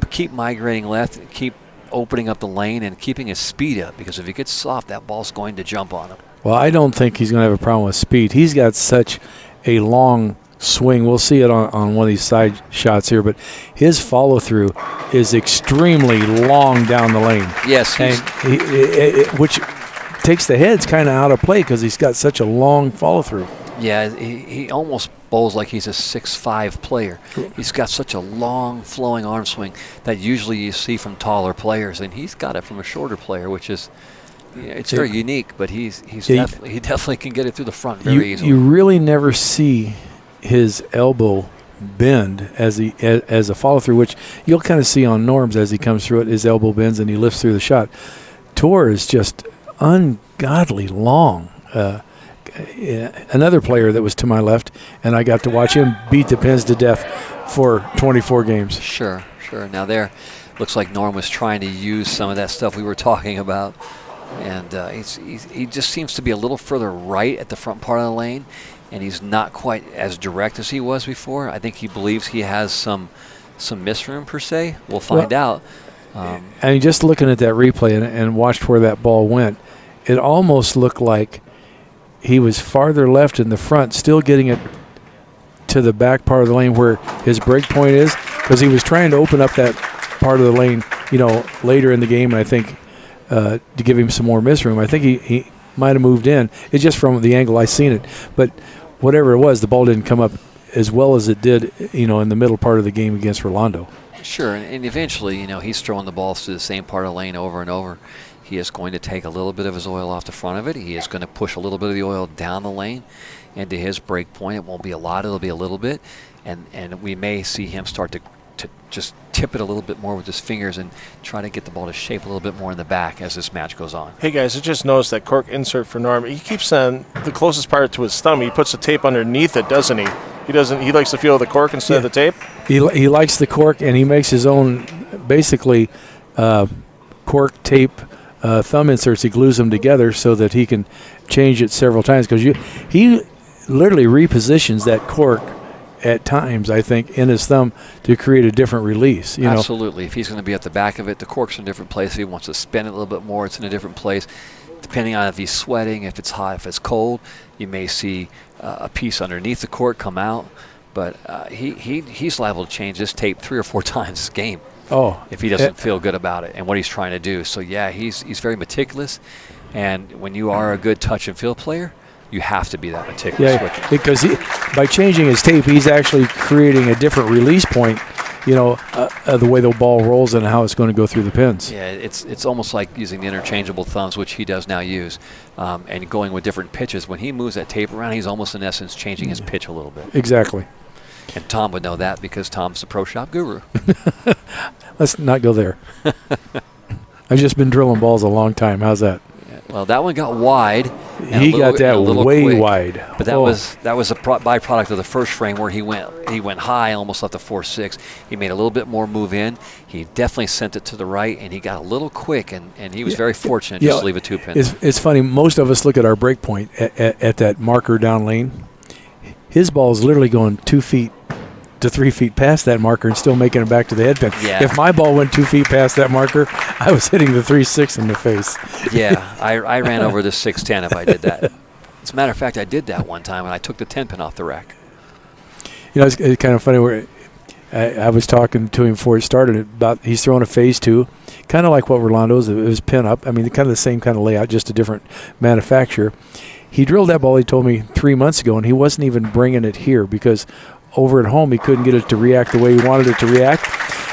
keep migrating left, keep opening up the lane, and keeping his speed up, because if he gets soft, that ball's going to jump on him. Well, I don't think he's going to have a problem with speed. He's got such a long swing. We'll see it on one of these side shots here, but his follow-through is extremely long down the lane. Yes. And which takes the heads kind of out of play because he's got such a long follow-through. Yeah, he almost bowls like he's a 6'5" player. He's got such a long, flowing arm swing that usually you see from taller players, and he's got it from a shorter player, which is it's very unique. But he definitely can get it through the front very easily. You really never see his elbow bend as a follow-through, which you'll kind of see on Norm's as he comes through it. His elbow bends and he lifts through the shot. Tor is just ungodly long. Another player that was to my left, and I got to watch him beat the pins to death for 24 games. Sure. Now there, looks like Norm was trying to use some of that stuff we were talking about, and he just seems to be a little further right at the front part of the lane, and he's not quite as direct as he was before. I think he believes he has some miss room per se. We'll find out. And just looking at that replay and watched where that ball went, it almost looked like he was farther left in the front, still getting it to the back part of the lane where his break point is, because he was trying to open up that part of the lane, later in the game, and I think to give him some more miss room. I think he might have moved in. It's just from the angle I seen it. But whatever it was, the ball didn't come up as well as it did, in the middle part of the game against Rolando. Sure, and eventually, he's throwing the balls through the same part of the lane over and over. He is going to take a little bit of his oil off the front of it. He is going to push a little bit of the oil down the lane into his break point. It won't be a lot, it'll be a little bit. And we may see him start to just tip it a little bit more with his fingers and try to get the ball to shape a little bit more in the back as this match goes on. Hey guys, I just noticed that cork insert for Norm. He keeps on the closest part to his thumb. He puts the tape underneath it, doesn't he? He doesn't. He likes to feel the cork instead of the tape. He likes the cork, and he makes his own basically cork tape thumb inserts. He glues them together so that he can change it several times, because he literally repositions that cork at times, I think, in his thumb to create a different release. Absolutely. If he's going to be at the back of it, the cork's in a different place. If he wants to spin it a little bit more, it's in a different place. Depending on if he's sweating, if it's hot, if it's cold, you may see a piece underneath the cork come out. But he's liable to change this tape 3 or 4 times this game if he doesn't feel good about it and what he's trying to do. So, yeah, he's very meticulous. And when you are a good touch and feel player, you have to be that meticulous with it. Because by changing his tape, he's actually creating a different release point, the way the ball rolls and how it's going to go through the pins. Yeah, it's almost like using the interchangeable thumbs, which he does now use, and going with different pitches. When he moves that tape around, he's almost, in essence, changing his pitch a little bit. Exactly. And Tom would know that because Tom's the pro shop guru. Let's not go there. I've just been drilling balls a long time. How's that? Well, that one got wide. He got that way quick, wide. But that was a byproduct of the first frame where he went high, almost left the 4-6. He made a little bit more move in. He definitely sent it to the right, and he got a little quick, and he was very fortunate just to leave a 2-pin. It's funny. Most of us look at our break point at that marker down lane. His ball is literally going 2 feet to 3 feet past that marker and still making it back to the head pin. Yeah. If my ball went 2 feet past that marker, I was hitting the 3-6 in the face. Yeah, I ran over the 6-10 if I did that. As a matter of fact, I did that one time, and I took the 10-pin off the rack. It's kind of funny where I was talking to him before it started about he's throwing a phase 2, kind of like what Rolando's. It was pin up. I mean, kind of the same kind of layout, just a different manufacturer. He drilled that ball, he told me, 3 months ago, and he wasn't even bringing it here because over at home he couldn't get it to react the way he wanted it to react.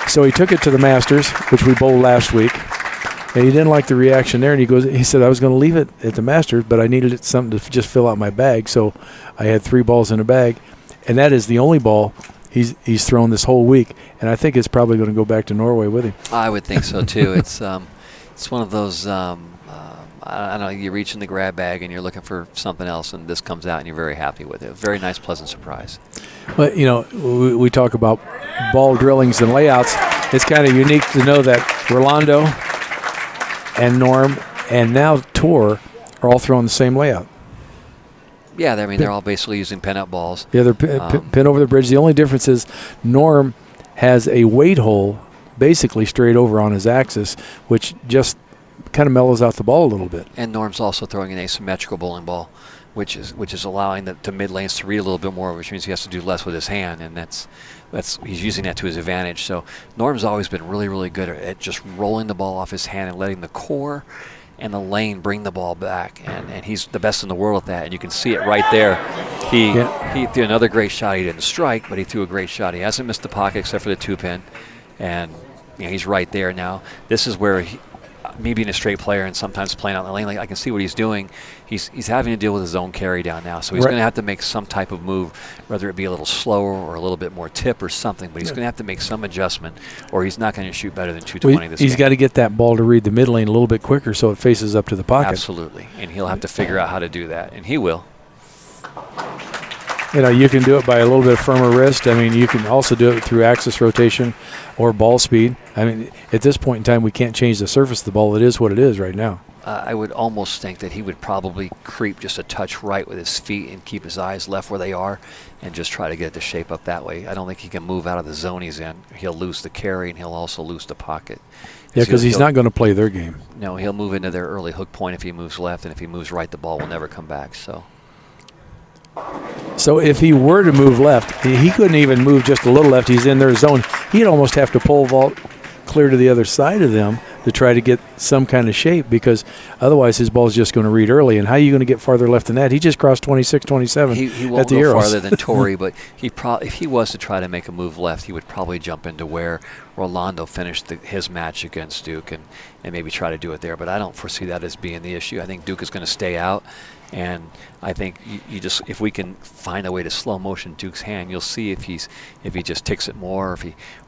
So he took it to the Masters, which we bowled last week, and he didn't like the reaction there. And he said, I was going to leave it at the Masters, but I needed something to just fill out my bag. So I had 3 balls in a bag, and that is the only ball he's thrown this whole week. And I think it's probably going to go back to Norway with him. I would think so too. It's one of those. I don't know, you reach in the grab bag and you're looking for something else, and this comes out and you're very happy with it. Very nice, pleasant surprise. But, we talk about ball drillings and layouts. It's kind of unique to know that Rolando and Norm and now Tor are all throwing the same layout. Yeah, they're all basically using pin-up balls. Yeah, they're pin over the bridge. The only difference is Norm has a weight hole basically straight over on his axis, which just kind of mellows out the ball a little bit. And Norm's also throwing an asymmetrical bowling ball, which is allowing the mid lanes to read a little bit more, which means he has to do less with his hand, and that's he's using that to his advantage. So Norm's always been really, really good at just rolling the ball off his hand and letting the core and the lane bring the ball back, and he's the best in the world at that. And you can see it right there. He threw another great shot. He didn't strike, but he threw a great shot. He hasn't missed the pocket except for the 2-pin, and he's right there now. This is where me being a straight player and sometimes playing out in the lane, I can see what he's doing. He's having to deal with his own carry down now, so he's going to have to make some type of move, whether it be a little slower or a little bit more tip or something, but he's going to have to make some adjustment, or he's not going to shoot better than 220 this game. He's got to get that ball to read the mid lane a little bit quicker so it faces up to the pocket. Absolutely, and he'll have to figure out how to do that, and he will. You can do it by a little bit firmer wrist. I mean, you can also do it through axis rotation or ball speed. I mean, at this point in time, we can't change the surface of the ball. It is what it is right now. I would almost think that he would probably creep just a touch right with his feet and keep his eyes left where they are and just try to get it to shape up that way. I don't think he can move out of the zone he's in. He'll lose the carry, and he'll also lose the pocket. Yeah, because he's not going to play their game. No, he'll move into their early hook point if he moves left, and if he moves right, the ball will never come back. So if he were to move left, he couldn't even move just a little left. He's in their zone. He'd almost have to pole vault clear to the other side of them to try to get some kind of shape, because otherwise his ball's just going to read early. And how are you going to get farther left than that? He just crossed 26, 27 he at the won't go Euros. farther than Torrey, but if he was to try to make a move left, he would probably jump into where Rolando finished his match against Duke and maybe try to do it there. But I don't foresee that as being the issue. I think Duke is going to stay out. And I think you just, if we can find a way to slow motion Duke's hand, you'll see if he just ticks it more,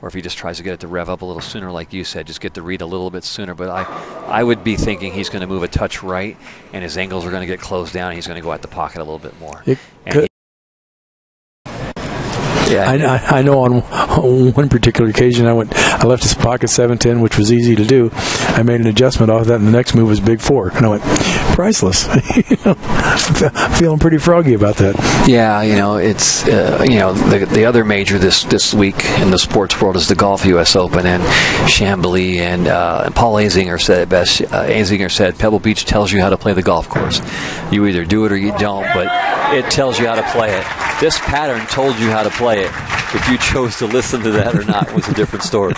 or if he just tries to get it to rev up a little sooner, like you said, just get the read a little bit sooner. But I would be thinking he's going to move a touch right, and his angles are going to get closed down, and he's going to go at the pocket a little bit more. I know on one particular occasion I left his pocket 7-10, which was easy to do. I made an adjustment off that, and the next move was big 4, and I went priceless. Feeling pretty froggy about that. Yeah, it's the other major this week in the sports world is the Golf U.S. Open, and Chambly and Paul Azinger said it best. Azinger said Pebble Beach tells you how to play the golf course. You either do it or you don't, but it tells you how to play it. This pattern told you how to play it. If you chose to listen to that or not was a different story.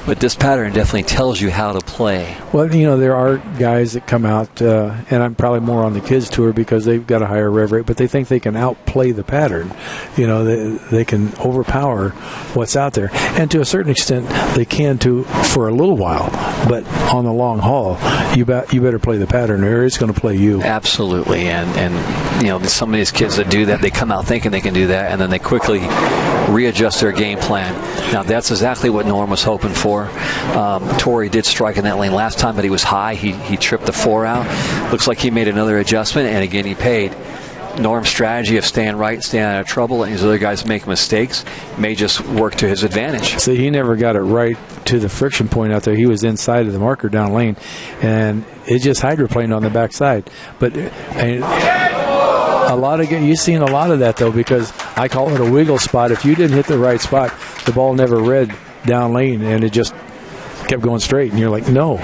But this pattern definitely tells you how to play. Well, there are guys that come out, and I'm probably more on the kids' tour because they've got a higher rev rate, but they think they can outplay the pattern. They can overpower what's out there. And to a certain extent, they can too for a little while. But on the long haul, you better play the pattern or it's going to play you. Absolutely. And some of these kids that do that, they come out thinking they can do that, and then they quickly readjust their game plan. Now, that's exactly what Norm was hoping for. Torrey did strike in that lane last time, but he was high. He tripped the 4 out. Looks like he made another adjustment, and again he paid. Norm's strategy of staying right, staying out of trouble, and these other guys make mistakes may just work to his advantage. See, he never got it right to the friction point out there. He was inside of the marker down lane, and it just hydroplaned on the backside. But you've seen a lot of that, though, because I call it a wiggle spot. If you didn't hit the right spot, the ball never read down lane, and it just kept going straight, and you're like, no,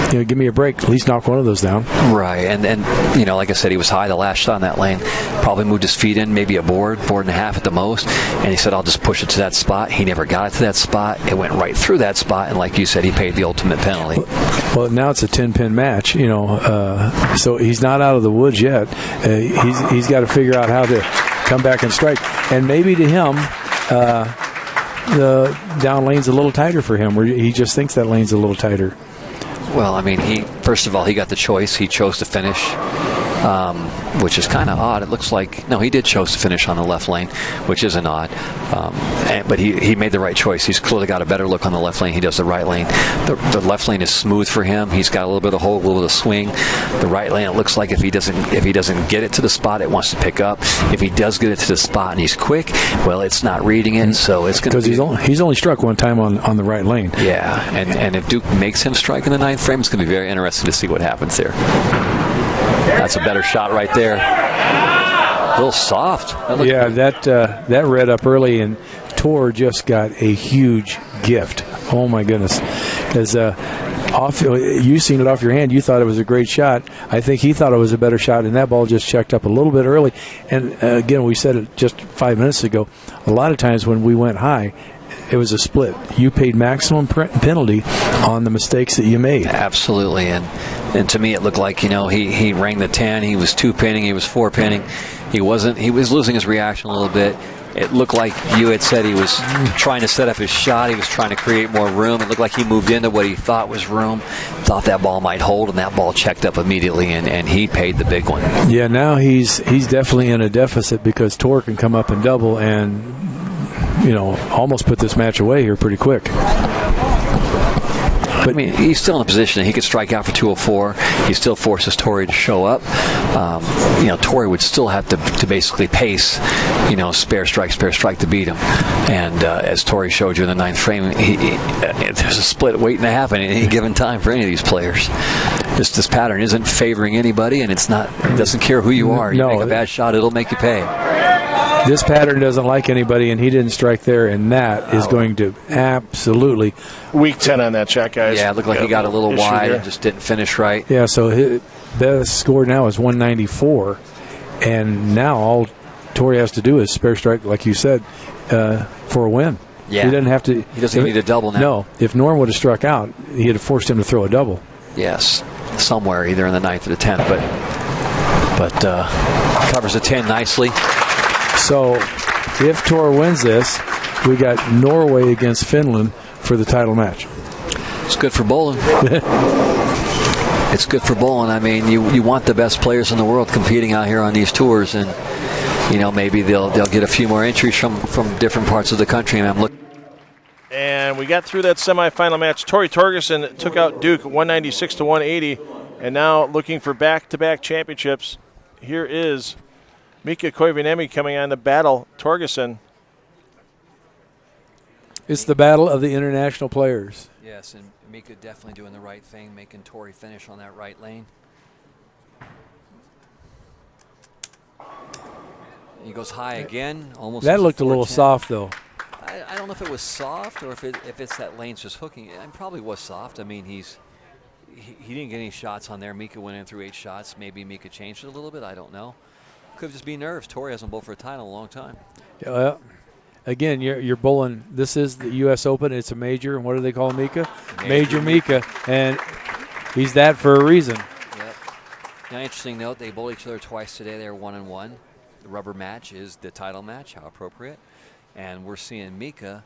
give me a break, at least knock one of those down. Right, and like I said, he was high the last shot on that lane, probably moved his feet in, maybe a board and a half at the most, and he said, I'll just push it to that spot. He never got it to that spot. It went right through that spot, and like you said, he paid the ultimate penalty. Well, now it's a 10-pin match, so he's not out of the woods yet. He's got to figure out how to come back and strike, and maybe to him, the down lane's a little tighter for him, where he just thinks that lane's a little tighter. Well, first of all, he got the choice. He chose to finish, which is kind of odd. It looks like, no, he did choose to finish on the left lane, which isn't odd. But he made the right choice. He's clearly got a better look on the left lane. He does the right lane. The left lane is smooth for him. He's got a little bit of hold, a little bit of swing. The right lane, it looks like if he doesn't get it to the spot, it wants to pick up. If he does get it to the spot and he's quick, well, it's not reading it, so it's going to be... Because he's only struck one time on the right lane. Yeah, and if Duke makes him strike in the 9th frame, it's going to be very interesting to see what happens there. That's a better shot right there. A little soft. That read up early, and Tor just got a huge gift. Oh my goodness! Because you seen it off your hand, you thought it was a great shot. I think he thought it was a better shot, and that ball just checked up a little bit early. And again, we said it just 5 minutes ago. A lot of times when we went high, it was a split. You paid maximum penalty on the mistakes that you made. Absolutely, and to me it looked like he rang the 10. He was 2-pinning. He was 4-pinning. He was losing his reaction a little bit. It looked like you had said he was trying to set up his shot. He was trying to create more room. It looked like he moved into what he thought was room, thought that ball might hold, and that ball checked up immediately, and he paid the big one. Yeah, now he's definitely in a deficit because Tor can come up and double and almost put this match away here pretty quick. But he's still in a position that he could strike out for 204. He still forces Torrey to show up. Torrey would still have to basically pace, spare strike to beat him. And as Torrey showed you in the 9th frame, there's a split waiting to happen at any given time for any of these players. This pattern isn't favoring anybody, and it doesn't care who you are. You make a bad shot, it'll make you pay. This pattern doesn't like anybody, and he didn't strike there, and that is going to absolutely... Weak 10 on that check, guys. Yeah, it looked like he got a little wide and just didn't finish right. Yeah, so the score now is 194, and now all Torrey has to do is spare strike, like you said, for a win. Yeah. He doesn't have to. He doesn't need a double now. No. If Norm would have struck out, he'd have forced him to throw a double. Yes, somewhere either in the 9th or the 10th, but covers the 10 nicely. So if Tor wins this, we got Norway against Finland for the title match. It's good for bowling. It's good for bowling. I mean, you want the best players in the world competing out here on these tours, and maybe they'll get a few more entries from different parts of the country. And I'm looking. And we got through that semifinal match. Torgerson took out Duke 196 to 180, and now looking for back-to-back championships. Here is Mika Koivuniemi coming on to battle Torgerson. It's the battle of the international players. Yes, and Mika definitely doing the right thing, making Tori finish on that right lane. He goes high again, almost. That looked a little soft, though. I don't know if it was soft or if it's that lane's just hooking. It probably was soft. I mean, he didn't get any shots on there. Mika went in through 8 shots. Maybe Mika changed it a little bit. I don't know. Could just be nerves. Tori hasn't bowled for a title in a long time. Yeah, well, again, you're bowling. This is the U.S. Open. It's a major. And what do they call Mika? Major Mika. And he's that for a reason. Yep. Now, interesting note, they bowled each other twice today. They're 1-1. The rubber match is the title match. How appropriate. And we're seeing Mika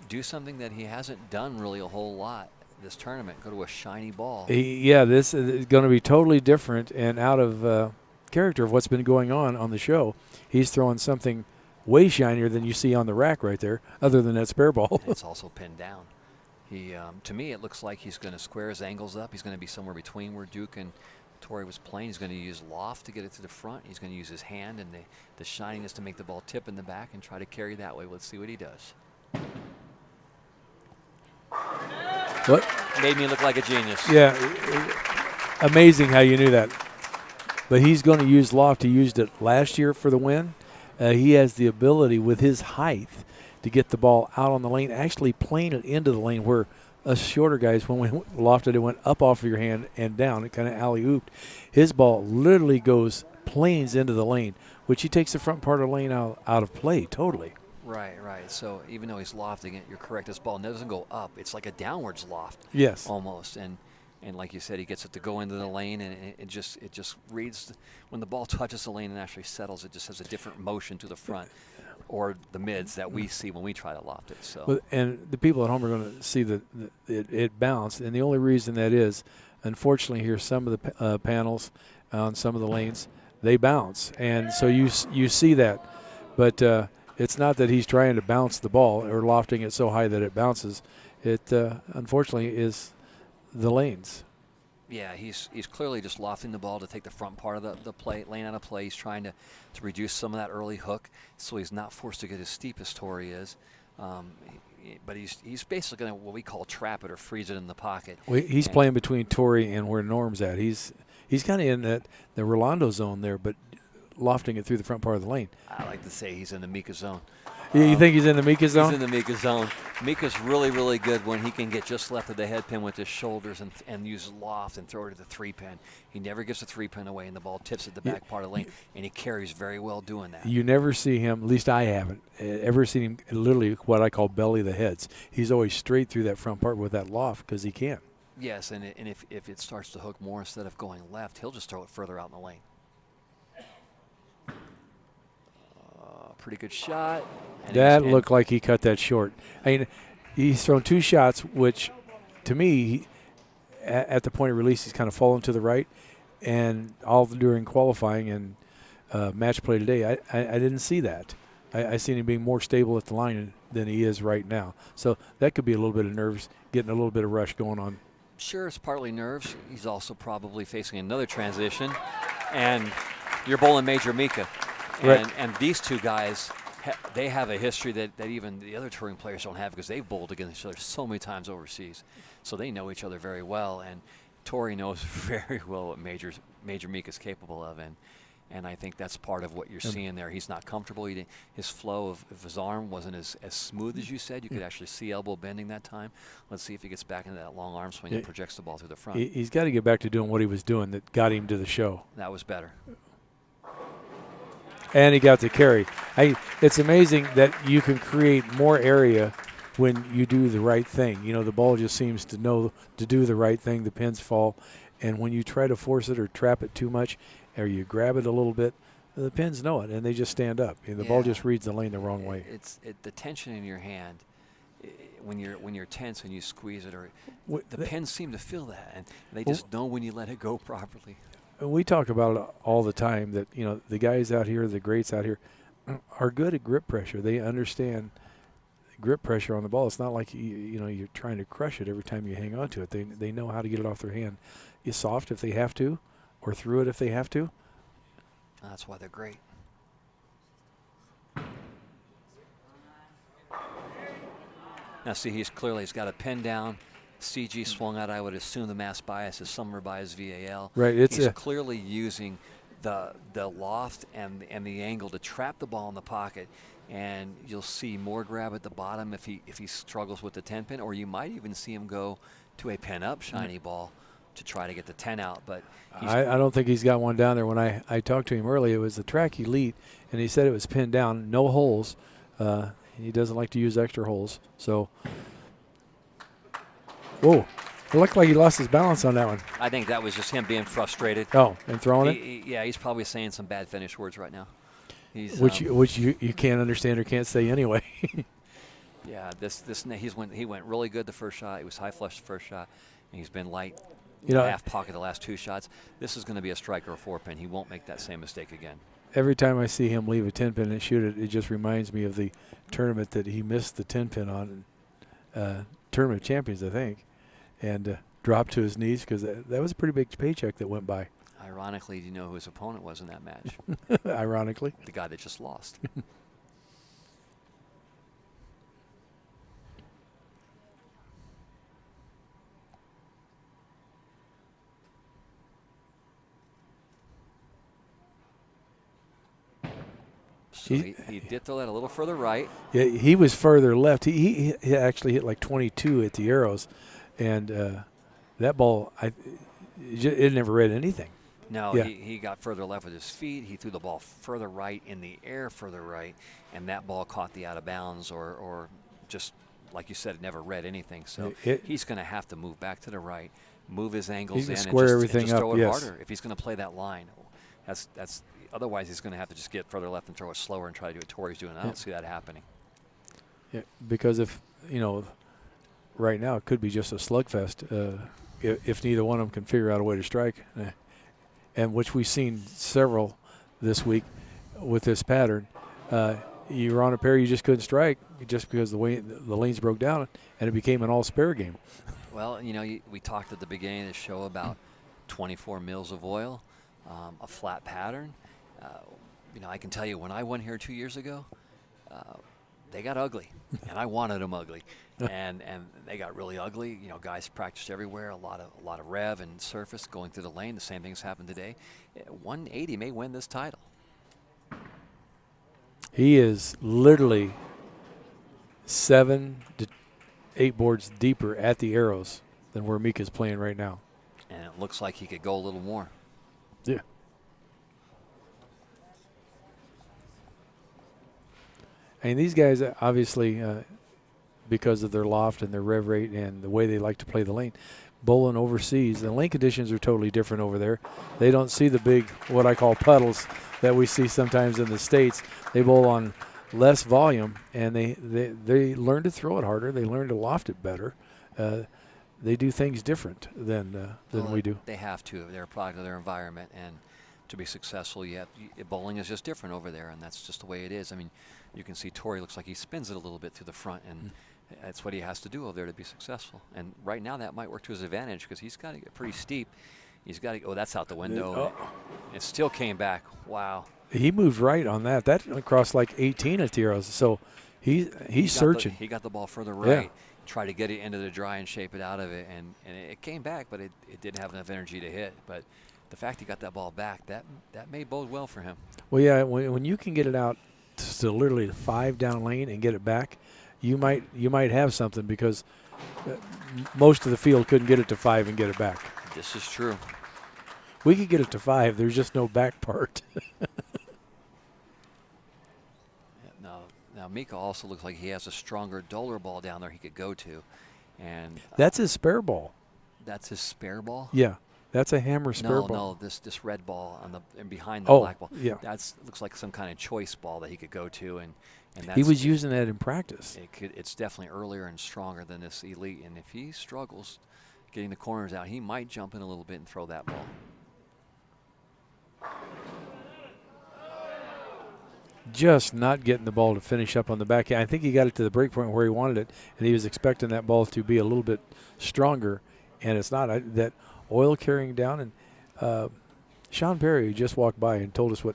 do something that he hasn't done really a whole lot this tournament, go to a shiny ball. This is going to be totally different and out of character of what's been going on the show. He's throwing something way shinier than you see on the rack right there, other than that spare ball. It's also pinned down. He, to me, it looks like he's going to square his angles up. He's going to be somewhere between where Duke and Tori was playing. He's going to use loft to get it to the front. He's going to use his hand and the shininess to make the ball tip in the back and try to carry that way. Let's see what he does. What? Made me look like a genius. Yeah, amazing how you knew that. But he's going to use loft. He used it last year for the win. He has the ability with his height to get the ball out on the lane, actually plane it into the lane where us shorter guys, when we lofted, it went up off of your hand and down. It kind of alley-ooped. His ball literally goes planes into the lane, which he takes the front part of the lane out of play totally. Right. So even though he's lofting it, you're correct. This ball doesn't go up. It's like a downwards loft. Yes. Almost. And like you said, he gets it to go into the lane, and it just reads. When the ball touches the lane and actually settles, it just has a different motion to the front or the mids that we see when we try to loft it. So. And the people at home are going to see that it bounced, and the only reason that is, unfortunately, here some of the panels on some of the lanes, they bounce, and so you see that, but it's not that he's trying to bounce the ball or lofting it so high that it bounces. It unfortunately is the lanes. Yeah, he's clearly just lofting the ball to take the front part of the play, lane out of play. He's trying to reduce some of that early hook, so he's not forced to get as steep as Tori is. But he's basically going to what we call trap it or freeze it in the pocket. Well, he's playing between Tori and where Norm's at. He's kind of in the Rolando zone there, but lofting it through the front part of the lane. I like to say he's in the Mika zone. You think he's in the Mika zone? He's in the Mika zone. Mika's really, really good when he can get just left of the head pin with his shoulders and use loft and throw it at the 3-pin. He never gives the 3-pin away, and the ball tips at the back part of the lane, and he carries very well doing that. You never see him, at least I haven't, ever seen him literally what I call belly the heads. He's always straight through that front part with that loft because he can. Yes, and if it starts to hook more instead of going left, he'll just throw it further out in the lane. Pretty good shot. That looked like he cut that short. I mean, he's thrown 2 shots, which to me, at the point of release, he's kind of fallen to the right. And all during qualifying and match play today, I didn't see that. I seen him being more stable at the line than he is right now. So that could be a little bit of nerves, getting a little bit of rush going on. Sure, it's partly nerves. He's also probably facing another transition. And you're bowling Major Mika. Right. And these two guys, they have a history that even the other touring players don't have because they've bowled against each other so many times overseas. So they know each other very well. And Tori knows very well what Major Mika's capable of. And I think that's part of what you're seeing there. He's not comfortable. His flow of his arm wasn't as smooth as you said. You could actually see elbow bending that time. Let's see if he gets back into that long arm swing and projects the ball through the front. He's got to get back to doing what he was doing that got him to the show. That was better. And he got to carry. It's amazing that you can create more area when you do the right thing. You know, the ball just seems to know to do the right thing. The pins fall. And when you try to force it or trap it too much, or you grab it a little bit, the pins know it, and they just stand up. And the ball just reads the lane the wrong way. The tension in your hand, when you're tense and you squeeze it, or the pins seem to feel that, and they just know when you let it go properly. We talk about it all the time that, you know, the guys out here, the greats out here, are good at grip pressure. They understand grip pressure on the ball. It's not like you're trying to crush it every time you hang on to it. They know how to get it off their hand. It's soft if they have to, or through it if they have to. That's why they're great. Now see, he's got a pin down. CG swung out. I would assume the mass bias is somewhere by his VAL. Right. He's clearly using the loft and the angle to trap the ball in the pocket, and you'll see more grab at the bottom if he struggles with the 10 pin, or you might even see him go to a pin up shiny ball to try to get the 10 out. But I don't think he's got one down there. When I talked to him earlier, it was the track elite, and he said it was pinned down, no holes. He doesn't like to use extra holes. So, whoa, it looked like he lost his balance on that one. I think that was just him being frustrated. Oh, and throwing it? Yeah, he's probably saying some bad finish words right now. Which you can't understand or can't say anyway. Yeah, he went really good the first shot. He was high flush the first shot, and he's been light. Half pocket the last 2 shots. This is going to be a strike or a 4-pin. He won't make that same mistake again. Every time I see him leave a 10-pin and shoot it, it just reminds me of the tournament that he missed the 10-pin on, Tournament of Champions, I think, and dropped to his knees because that was a pretty big paycheck that went by. Ironically, do you know who his opponent was in that match? Ironically. The guy that just lost. So he did throw that a little further right. Yeah, he was further left. He actually hit like 22 at the arrows, and that ball, it never read anything. No, he got further left with his feet. He threw the ball further right in the air, further right, and that ball caught the out of bounds, or just like you said, it never read anything. So he's going to have to move back to the right, move his angles in, and just throw it harder if he's going to play that line. That's otherwise he's going to have to just get further left and throw it slower and try to do what Torrey's doing. I don't see that happening. Yeah, because right now it could be just a slugfest if neither one of them can figure out a way to strike, and which we've seen several this week with this pattern. You were on a pair you just couldn't strike just because the way the lanes broke down, and it became an all-spare game. Well, we talked at the beginning of the show about 24 mils of oil, a flat pattern. I can tell you when I won here 2 years ago, they got ugly, and I wanted them ugly, and they got really ugly. Guys practiced everywhere, a lot of rev and surface going through the lane. The same thing's happened today. 180 may win this title. He is literally 7 to 8 boards deeper at the arrows than where Mika's playing right now. And it looks like he could go a little more. Yeah. And these guys, obviously, because of their loft and their rev rate and the way they like to play the lane, bowling overseas, the lane conditions are totally different over there. They don't see the big, what I call puddles that we see sometimes in the States. They bowl on less volume, and they learn to throw it harder. They learn to loft it better. They do things different than we do. They have to. They're a product of their environment, and to be successful, bowling is just different over there, and that's just the way it is. I mean, you can see Torrey looks like he spins it a little bit through the front, and that's what he has to do over there to be successful. And right now that might work to his advantage because he's got to get pretty steep. He's got to. Oh, that's out the window. It still came back. Wow. He moved right on that. That crossed like 18 at the arrows. So he's searching. He got the ball further right. Try to get it into the dry and shape it out of it, and it came back, but it didn't have enough energy to hit. But the fact he got that ball back, that may bode well for him. Well, yeah, when you can get it out to literally 5 down lane and get it back, you might have something because most of the field couldn't get it to 5 and get it back. This is true. We could get it to 5. There's just no back part. Now Now Mika also looks like he has a stronger, duller ball down there he could go to, and That's his spare ball. that's his spare ball. Yeah, that's a hammer spare ball. No, this red ball on the and behind the Oh, black ball. yeah. That's looks like some kind of choice ball that he could go to, and that's, He was using that in practice. It's definitely earlier and stronger than this elite, and if he struggles getting the corners out, he might jump in a little bit and throw that ball. Just not getting the ball to finish up on the backhand. I think he got it to the break point where he wanted it, and he was expecting that ball to be a little bit stronger, and it's not. That oil carrying down, and Sean Perry just walked by and told us what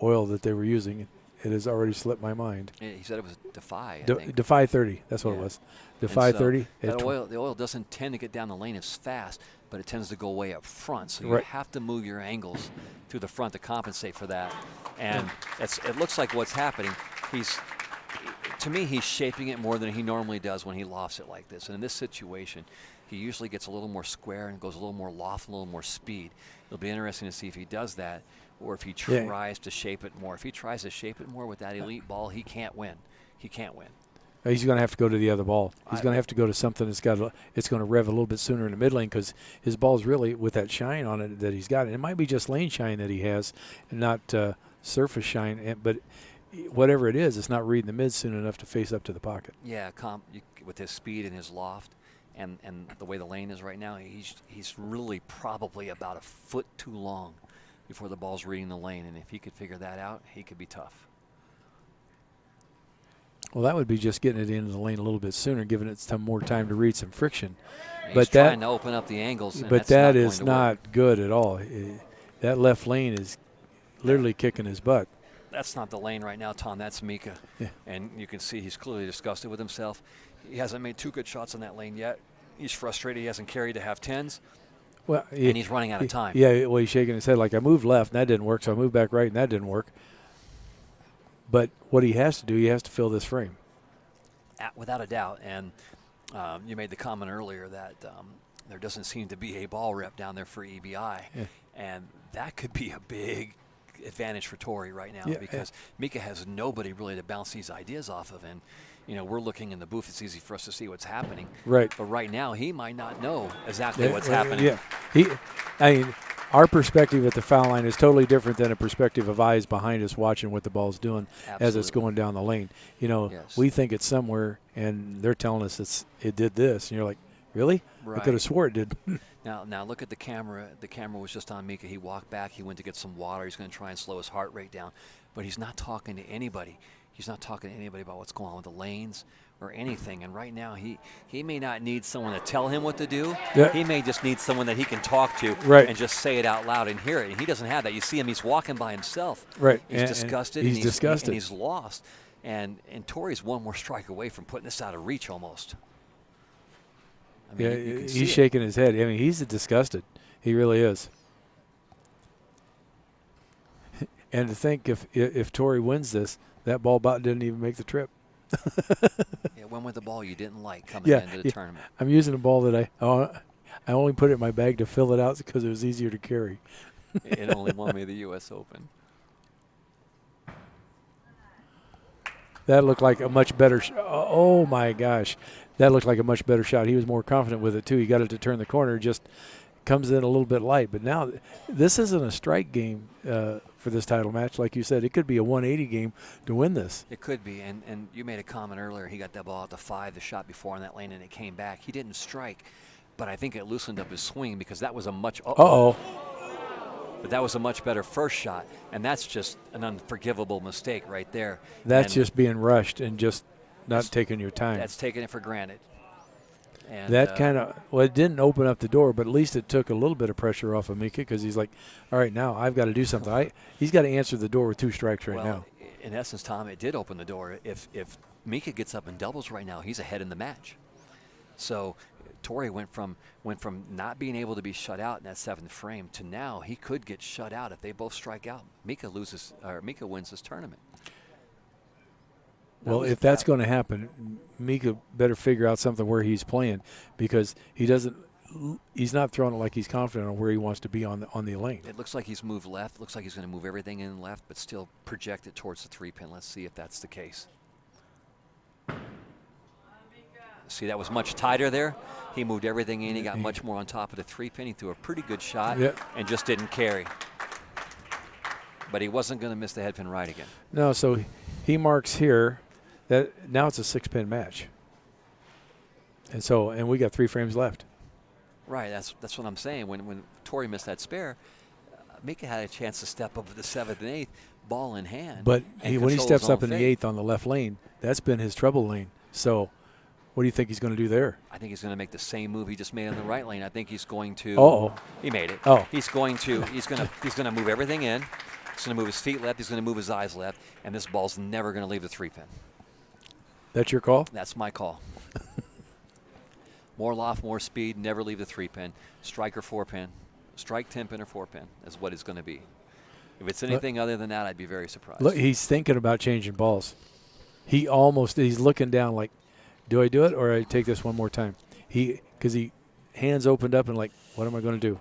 oil that they were using. It has already slipped my mind. He said it was Defy, I think. Defy 30, that's what it was. Defy 30. The oil doesn't tend to get down the lane as fast, but it tends to go way up front. So you Right. have to move your angles through the front to compensate for that. And it looks like what's happening. To me, he's shaping it more than he normally does when he lofts it like this. And in this situation, he usually gets a little more square and goes a little more loft, a little more speed. It'll be interesting to see if he does that or if he tries to shape it more. If he tries to shape it more with that elite ball, he can't win. He can't win. He's going to have to go to the other ball. He's going to have to go to something it's going to rev a little bit sooner in the mid lane, because his ball's really with that shine on it that he's got. And it might be just lane shine that he has and not surface shine. But whatever it is, it's not reading the mid soon enough to face up to the pocket. Yeah, with his speed and his loft and the way the lane is right now, he's really probably about a foot too long before the ball's reading the lane. And if he could figure that out, he could be tough. Well, that would be just getting it into the lane a little bit sooner, giving it some more time to read some friction. He's but trying to open up the angles. And but that is not good at all. That left lane is literally kicking his butt. That's not the lane right now, Tom. That's Mika. Yeah. And you can see he's clearly disgusted with himself. He hasn't made 2 good shots in that lane yet. He's frustrated. He hasn't carried to have 10s. Well, and he's running out of time. Yeah, well, he's shaking his head like, I moved left, and that didn't work, so I moved back right, and that didn't work. But what he has to do, he has to fill this frame. Without a doubt. And you made the comment earlier that there doesn't seem to be a ball rep down there for EBI. Yeah. And that could be a big advantage for Torrey right now, because Mika has nobody really to bounce these ideas off of. And, we're looking in the booth. It's easy for us to see what's happening. Right. But right now, he might not know exactly what's happening. Yeah. Our perspective at the foul line is totally different than a perspective of eyes behind us watching what the ball's doing as it's going down the lane. We think it's somewhere, and they're telling us it did this, and you're like, really? Right. I could have swore it did. Now look at the camera. The camera was just on Mika. He walked back. He went to get some water. He's going to try and slow his heart rate down, but he's not talking to anybody. He's not talking to anybody about what's going on with the lanes or anything. And right now, he may not need someone to tell him what to do. Yeah. He may just need someone that he can talk to and just say it out loud and hear it. And he doesn't have that. You see him, he's walking by himself. Right. He's disgusted. He's disgusted. And he's lost. And Torrey's one more strike away from putting this out of reach almost. I mean, he's shaking his head. I mean, he's disgusted. He really is. And to think if Torrey wins this, that ball about didn't even make the trip. When with the ball you didn't like coming into the tournament. I'm using a ball that I only put it in my bag to fill it out because it was easier to carry. It only won me the U.S. Open. That looked like a much better oh, my gosh. That looked like a much better shot. He was more confident with it, too. He got it to turn the corner. Just comes in a little bit light. But now this isn't a strike game for this title match. Like you said, it could be a 180 game to win this. It could be. And you made a comment earlier. He got that ball out to 5, the shot before on that lane, and it came back. He didn't strike. But I think it loosened up his swing because that was a much But that was a much better first shot, and that's just an unforgivable mistake right there. That's just being rushed and just not taking your time. That's taking it for granted. And that it didn't open up the door, but at least it took a little bit of pressure off of Mika because he's like, all right, now I've got to do something. He's got to answer the door with 2 strikes now. In essence, Tom, it did open the door. If Mika gets up in doubles right now, he's ahead in the match. So Torrey went from not being able to be shut out in that 7th frame to now he could get shut out if they both strike out. Mika wins this tournament. Well, if that's going to happen, Mika better figure out something where he's playing because he's not throwing it like he's confident on where he wants to be on the lane. It looks like he's moved left. Looks like he's going to move everything in left, but still project it towards the 3-pin. Let's see if that's the case. See, that was much tighter there. He moved everything in. He got much more on top of the 3-pin. He threw a pretty good shot and just didn't carry. But he wasn't going to miss the head pin right again. No, so he marks here that now it's a 6-pin match. And we got 3 frames left. Right, that's what I'm saying. When Torrey missed that spare, Mika had a chance to step up with the 7th and 8th, ball in hand. But when he steps up in the 8th on the left lane, that's been his trouble lane. So what do you think he's going to do there? I think he's going to make the same move he just made on the right lane. I think he's going to. Oh, he made it. Oh, he's going to move everything in. He's going to move his feet left. He's going to move his eyes left, and this ball's never going to leave the 3-pin. That's your call? That's my call. More loft, more speed, never leave the 3-pin. Strike or 4-pin. Strike 10-pin or 4-pin is what it's going to be. If it's anything other than that, I'd be very surprised. Look, he's thinking about changing balls. He's looking down like, do I do it or I take this one more time? Because he hands opened up and like, what am I going to do?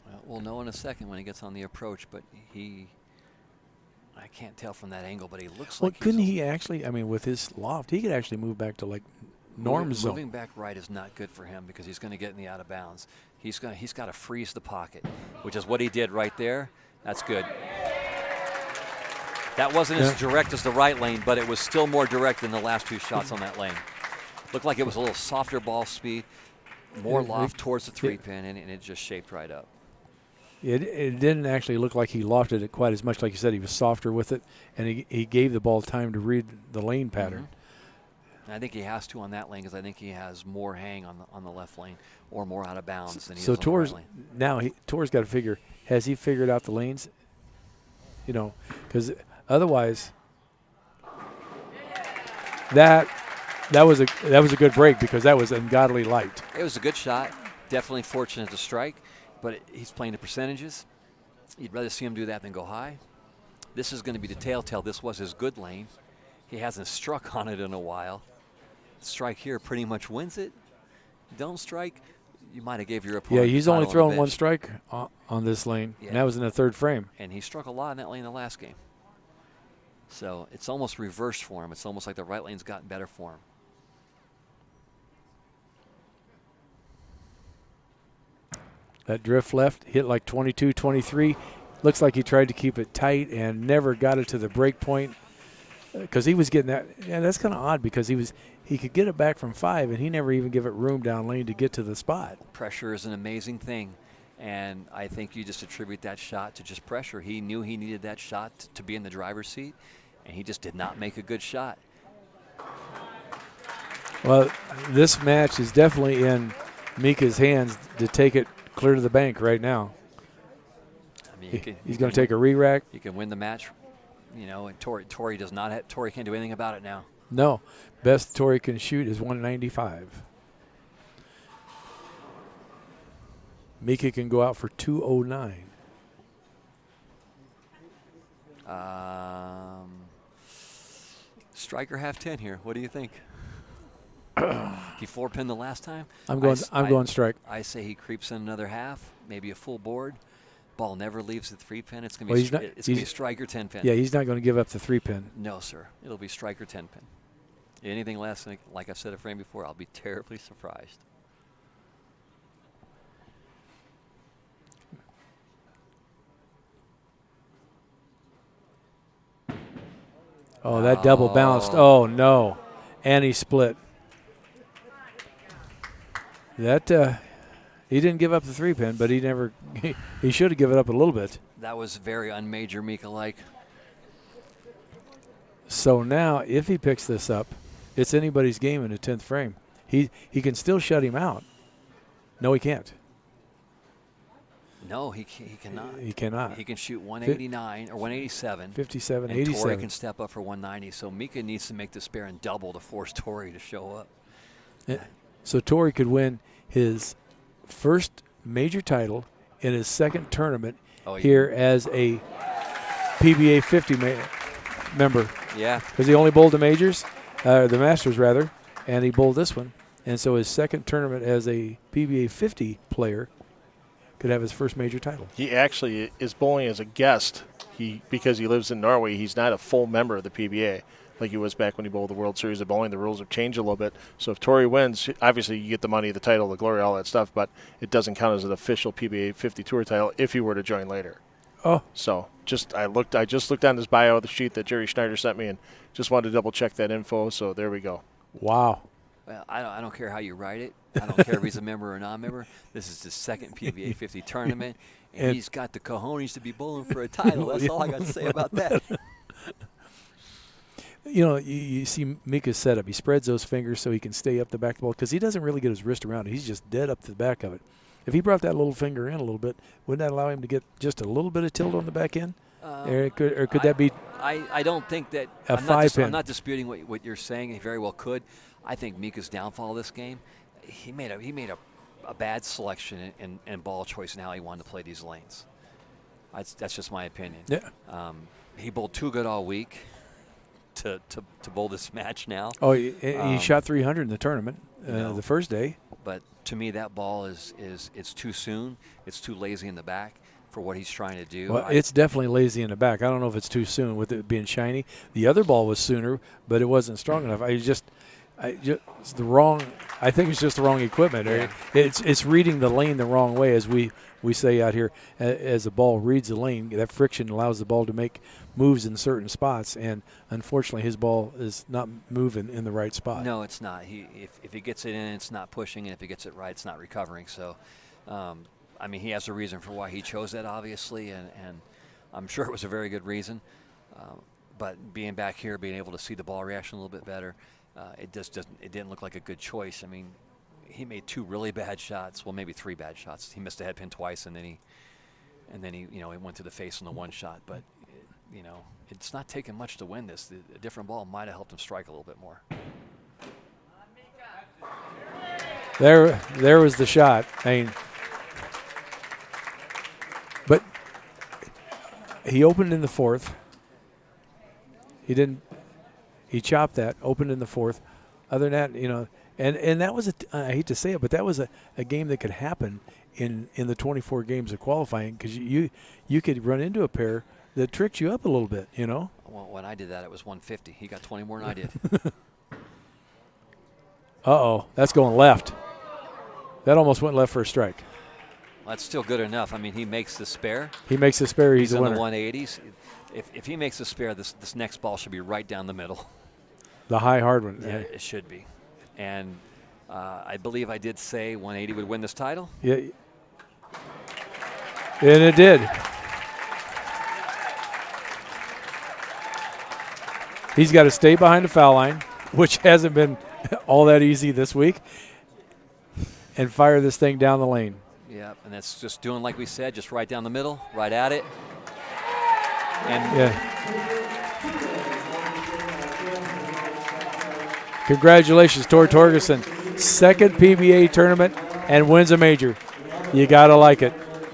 Well, we'll know in a second when he gets on the approach, but I can't tell from that angle, but he looks like couldn't he actually, with his loft, he could actually move back to like Norm's zone. Moving back right is not good for him because he's going to get in the out of bounds. He's got to freeze the pocket, which is what he did right there. That's good. That wasn't as direct as the right lane, but it was still more direct than the last 2 shots on that lane. Looked like it was a little softer ball speed, more loft towards the 3-pin, and it just shaped right up. It didn't actually look like he lofted it quite as much. Like you said, he was softer with it, and he gave the ball time to read the lane pattern. Mm-hmm. I think he has to on that lane because I think he has more hang on the left lane or more out of bounds than he so does on the right lane. Now Tor's got to figure, has he figured out the lanes? Because otherwise, that was a good break because that was ungodly light. It was a good shot. Definitely fortunate to strike, but he's playing the percentages. You'd rather see him do that than go high. This is going to be the telltale. This was his good lane. He hasn't struck on it in a while. Strike here pretty much wins it. Don't strike, you might have gave your opponent. Yeah, he's only thrown 1 strike on this lane, and that was in the 3rd frame. And he struck a lot in that lane the last game. So it's almost reversed for him. It's almost like the right lane's gotten better for him. That drift left hit like 22, 23. Looks like he tried to keep it tight and never got it to the break point because he was getting that. Yeah, that's kind of odd because he could get it back from 5 and he never even give it room down lane to get to the spot. Pressure is an amazing thing, and I think you just attribute that shot to just pressure. He knew he needed that shot to be in the driver's seat, and he just did not make a good shot. Well, this match is definitely in Mika's hands to take it clear to the bank right now. I mean, he's going to take a re-rack. You can win the match, and Torrey does not. Torrey can't do anything about it now. No, best Torrey can shoot is 195. Mika can go out for 209. Striker half 10 here. What do you think? He 4-pinned the last time. I'm going strike. I say he creeps in another half, maybe a full board. Ball never leaves the 3-pin. It's going to be striker 10-pin. Yeah, he's not going to give up the 3-pin. No, sir. It'll be striker 10-pin. Anything less, like I've said a frame before, I'll be terribly surprised. Oh, that double bounced. Oh, no. And he split. That he didn't give up the 3-pin, but he should have given up a little bit. That was very unmajor Mika-like. So now, if he picks this up, it's anybody's game in the 10th frame. He can still shut him out. No, he can't. No, he cannot. He cannot. He can shoot 189 or 187. 57, and 87. Torrey can step up for 190. So Mika needs to make the spare and double to force Torrey to show up. So Torrey could win his first major title in his 2nd tournament here as a PBA 50 member. Yeah. Because he only bowled the majors, the Masters rather, and he bowled this one. And so his 2nd tournament as a PBA 50 player could have his first major title. He actually is bowling as a guest. Because he lives in Norway, he's not a full member of the PBA. like he was back when he bowled the World Series of Bowling. The rules have changed a little bit. So if Torrey wins, obviously you get the money, the title, the glory, all that stuff, but it doesn't count as an official PBA 50 Tour title if he were to join later. Oh. So I just looked on his bio, the sheet that Jerry Schneider sent me, and just wanted to double check that info. So there we go. Wow. Well, I don't care how you write it. I don't care if he's a member or non-member. This is the second PBA 50 tournament, and he's got the cojones to be bowling for a title. That's all I got to say about that. You know, you see Mika's setup. He spreads those fingers so he can stay up the back of the ball because he doesn't really get his wrist around it. He's just dead up to the back of it. If he brought that little finger in a little bit, wouldn't that allow him to get just a little bit of tilt on the back end? Or could that be I don't think that a 5-pin? I'm not disputing what you're saying. He very well could. I think Mika's downfall this game, he made a bad selection and ball choice in how he wanted to play these lanes. That's just my opinion. Yeah. He bowled too good all week to bowl this match now. Oh, he shot 300 in the tournament the first day. But to me, that ball it's too soon. It's too lazy in the back for what he's trying to do. Well, it's definitely lazy in the back. I don't know if it's too soon with it being shiny. The other ball was sooner, but it wasn't strong enough. It's the wrong. I think it's just the wrong equipment. Yeah. It's reading the lane the wrong way, as we say out here. As the ball reads the lane, that friction allows the ball to make moves in certain spots, and unfortunately, his ball is not moving in the right spot. No, it's not. If he gets it in, it's not pushing, and if he gets it right, it's not recovering. So, I mean, he has a reason for why he chose that, obviously, and I'm sure it was a very good reason. But being back here, being able to see the ball reaction a little bit better. It didn't look like a good choice. I mean, he made 2 really bad shots. Well, maybe 3 bad shots. He missed a head pin twice, and then he he went to the face on the one shot. But it's not taking much to win this. A different ball might have helped him strike a little bit more. There was the shot. I mean, but he opened in the 4th. He didn't. He chopped that, opened in the 4th. Other than that, and that was I hate to say it, but that was a game that could happen in the 24 games of qualifying because you could run into a pair that tricked you up a little bit, Well, when I did that, it was 150. He got 20 more than I did. Uh-oh, that's going left. That almost went left for a strike. Well, that's still good enough. I mean, he makes the spare. He makes the spare. He's a in winner. The 180s. If he makes the spare, this next ball should be right down the middle. The high hard one. Yeah, it should be. And I believe I did say 180 would win this title. Yeah. And it did. He's got to stay behind the foul line, which hasn't been all that easy this week, and fire this thing down the lane. Yeah, and that's just doing like we said, just right down the middle, right at it. And yeah. Congratulations, Torgerson. 2nd PBA tournament and wins a major. You got to like it.